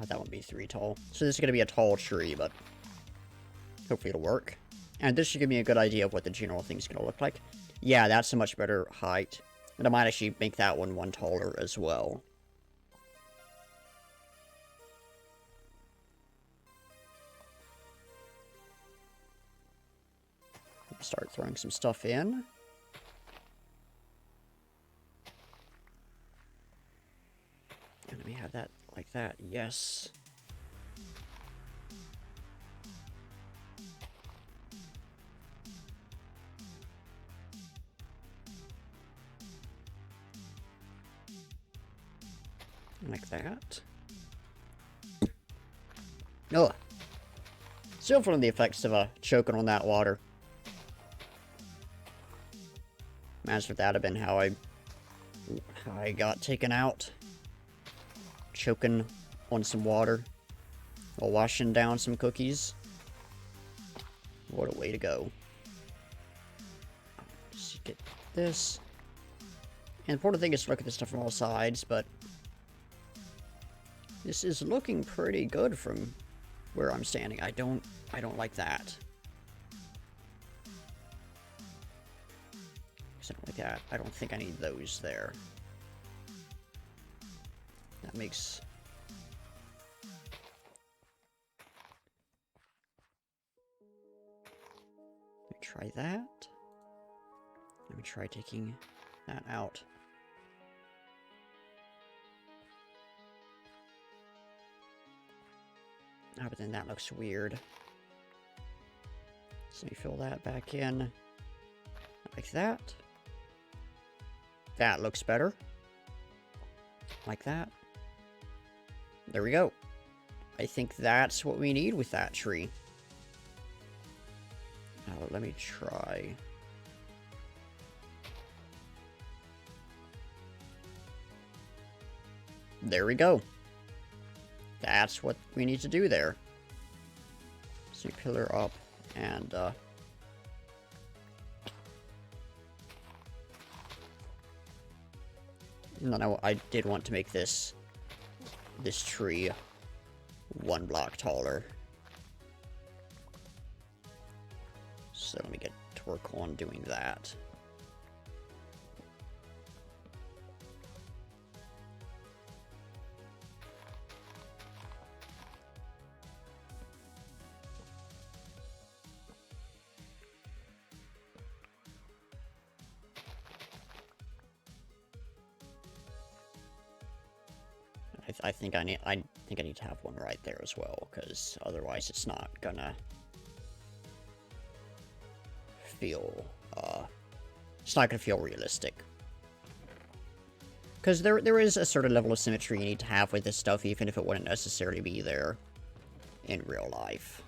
That won't be 3 tall. So this is going to be a tall tree, but hopefully it'll work. And this should give me a good idea of what the general thing's going to look like. Yeah, that's a much better height. And I might actually make that one taller as well. Start throwing some stuff in. And let me have that like that. Yes. Like that. Oh. Still feeling the effects of choking on that water. Imagine if that had been how I got taken out. Choking on some water while washing down some cookies. What a way to go. Just get this. And the important thing is to look at this stuff from all sides, but this is looking pretty good from where I'm standing. I don't like that. Something like that. I don't think I need those there. That makes... Let me try that. Let me try taking that out. Ah, but then that looks weird. So let me fill that back in. Like that. That looks better. Like that. There we go. I think that's what we need with that tree. Now, let me try. There we go. That's what we need to do there. So you pillar up and And then I did want to make this tree 1 block taller. So let me get to work on doing that. I think I need to have one right there as well, because otherwise it's not gonna feel realistic. Because there is a certain level of symmetry you need to have with this stuff, even if it wouldn't necessarily be there in real life.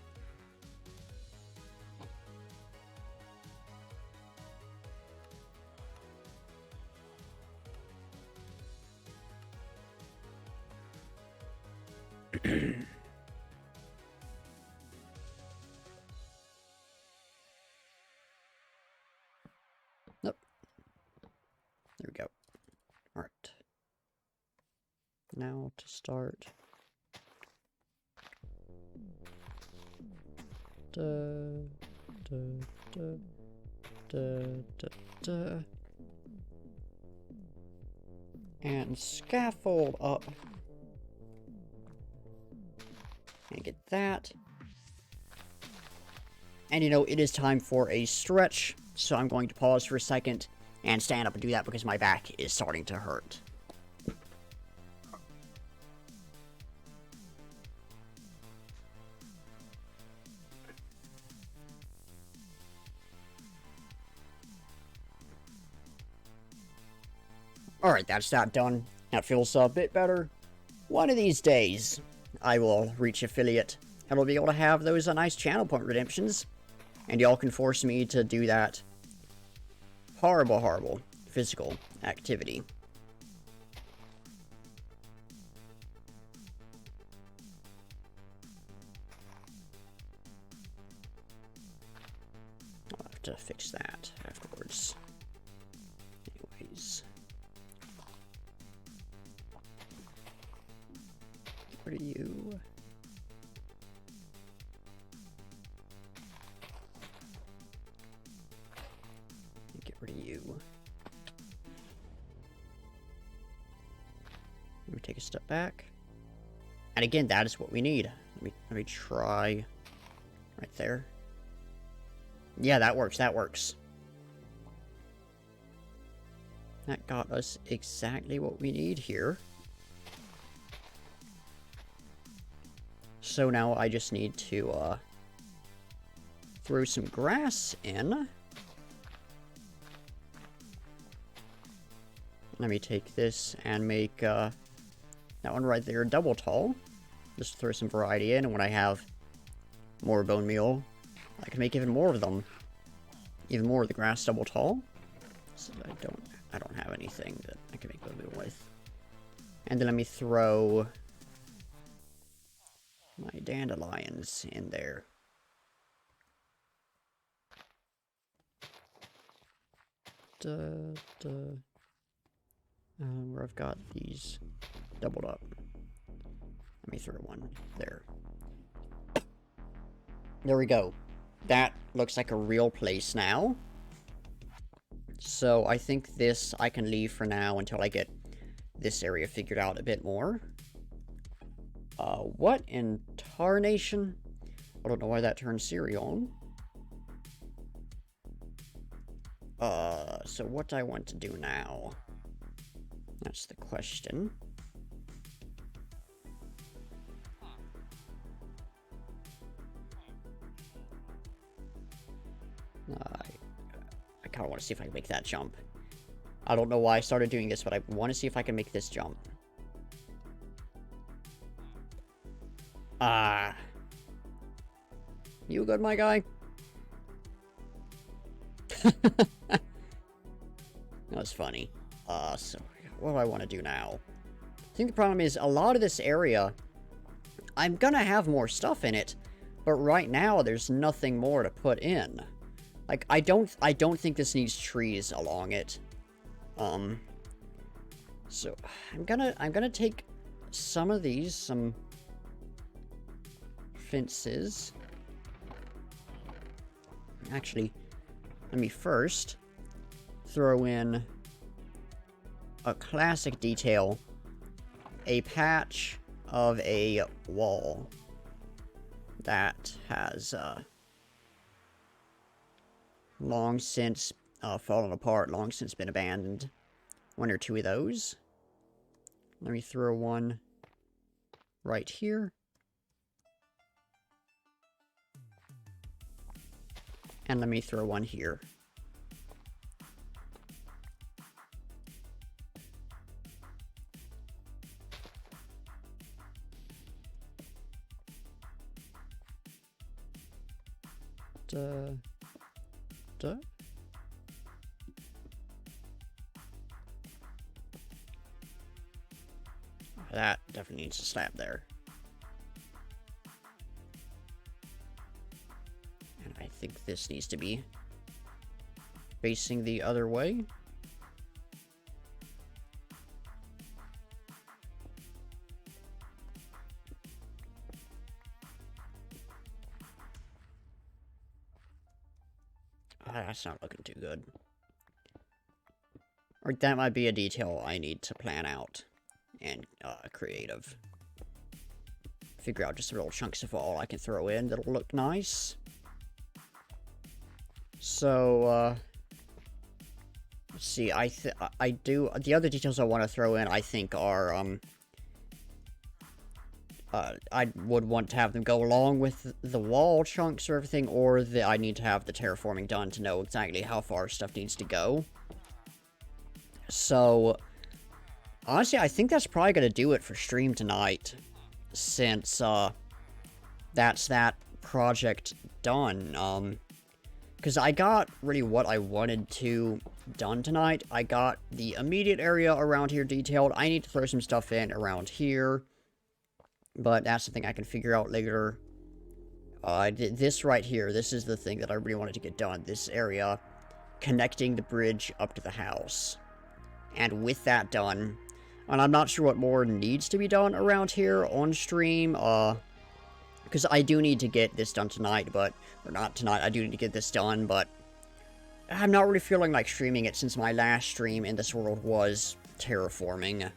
Nope. There we go. Alright. Now to start. And scaffold up. And get that. And you know, it is time for a stretch, so I'm going to pause for a second and stand up and do that because my back is starting to hurt. Alright, that's that done. That feels a bit better. One of these days, I will reach affiliate, and we'll be able to have those nice channel point redemptions. And y'all can force me to do that horrible, horrible physical activity. I'll have to fix that afterwards. Anyways. What are you? Get rid of you. Let me take a step back. And again, that is what we need. Let me try right there. Yeah, that works. That works. That got us exactly what we need here. So now I just need to throw some grass in. Let me take this and make that one right there double tall. Just throw some variety in, and when I have more bone meal, I can make even more of them. Even more of the grass double tall. So I don't have anything that I can make bone meal with. And then let me throw my dandelions in there. Where I've got these doubled up. Let me throw one there. There we go. That looks like a real place now. So I think this I can leave for now until I get this area figured out a bit more. What in tarnation? I don't know why that turned Siri on. So what do I want to do now? That's the question. I kind of want to see if I can make that jump. I don't know why I started doing this, but I want to see if I can make this jump. You good, my guy? That was funny. So what do I want to do now? I think the problem is a lot of this area, I'm gonna have more stuff in it, but right now there's nothing more to put in. Like, I don't think this needs trees along it. So I'm gonna take some of these, some fences. Actually, let me first throw in a classic detail, a patch of a wall that has long since fallen apart, long since been abandoned. One or two of those. Let me throw one right here. And let me throw one here. Duh. That definitely needs a slab there. And I think this needs to be facing the other way. That's not looking too good. Or that might be a detail I need to plan out and creative. Figure out just little chunks of wall I can throw in that'll look nice. So, let's see, I do, the other details I want to throw in, I think, are, I would want to have them go along with the wall chunks or everything, or I need to have the terraforming done to know exactly how far stuff needs to go. So, honestly, I think that's probably going to do it for stream tonight, since, that's that project done. Because I got really what I wanted to done tonight. I got the immediate area around here detailed. I need to throw some stuff in around here, but that's something I can figure out later. I did this right here. This is the thing that I really wanted to get done. This area connecting the bridge up to the house. And with that done, and I'm not sure what more needs to be done around here on stream, because I do need to get this done tonight, or not tonight, I do need to get this done, but I'm not really feeling like streaming it since my last stream in this world was terraforming.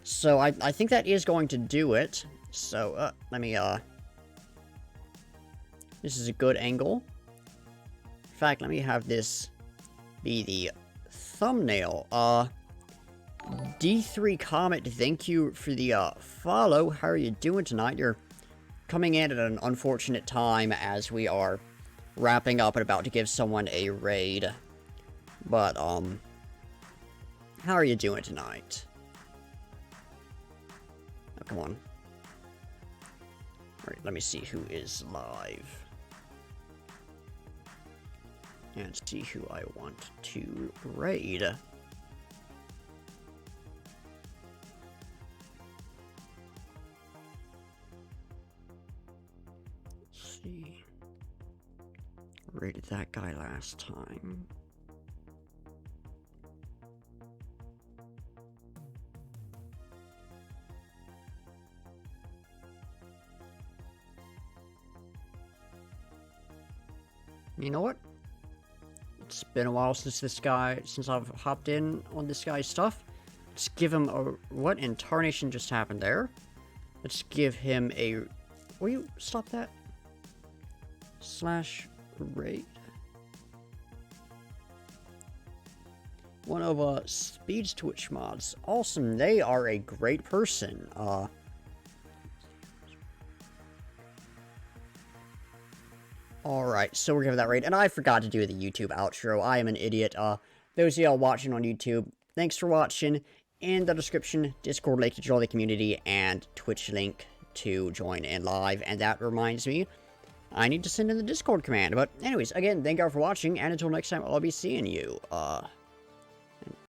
So I think that is going to do it. So, let me, this is a good angle. In fact, let me have this be the thumbnail. D3 Comet, thank you for the, follow. How are you doing tonight? You're coming in at an unfortunate time as we are wrapping up and about to give someone a raid. But, how are you doing tonight? Oh, come on. Alright, let me see who is live. And see who I want to raid. Let's see. Raided that guy last time. You know what? It's been a while since I've hopped in on this guy's stuff. Let's give him a... What in tarnation just happened there? Let's give him a... Will you stop that? /raid. One of Speed's Twitch mods. Awesome. They are a great person. Alright, so we're giving that raid, and I forgot to do the YouTube outro. I am an idiot. Those of y'all watching on YouTube, thanks for watching. In the description, Discord link to join the community, and Twitch link to join in live. And that reminds me, I need to send in the Discord command. But anyways, again, thank y'all for watching, and until next time, I'll be seeing you.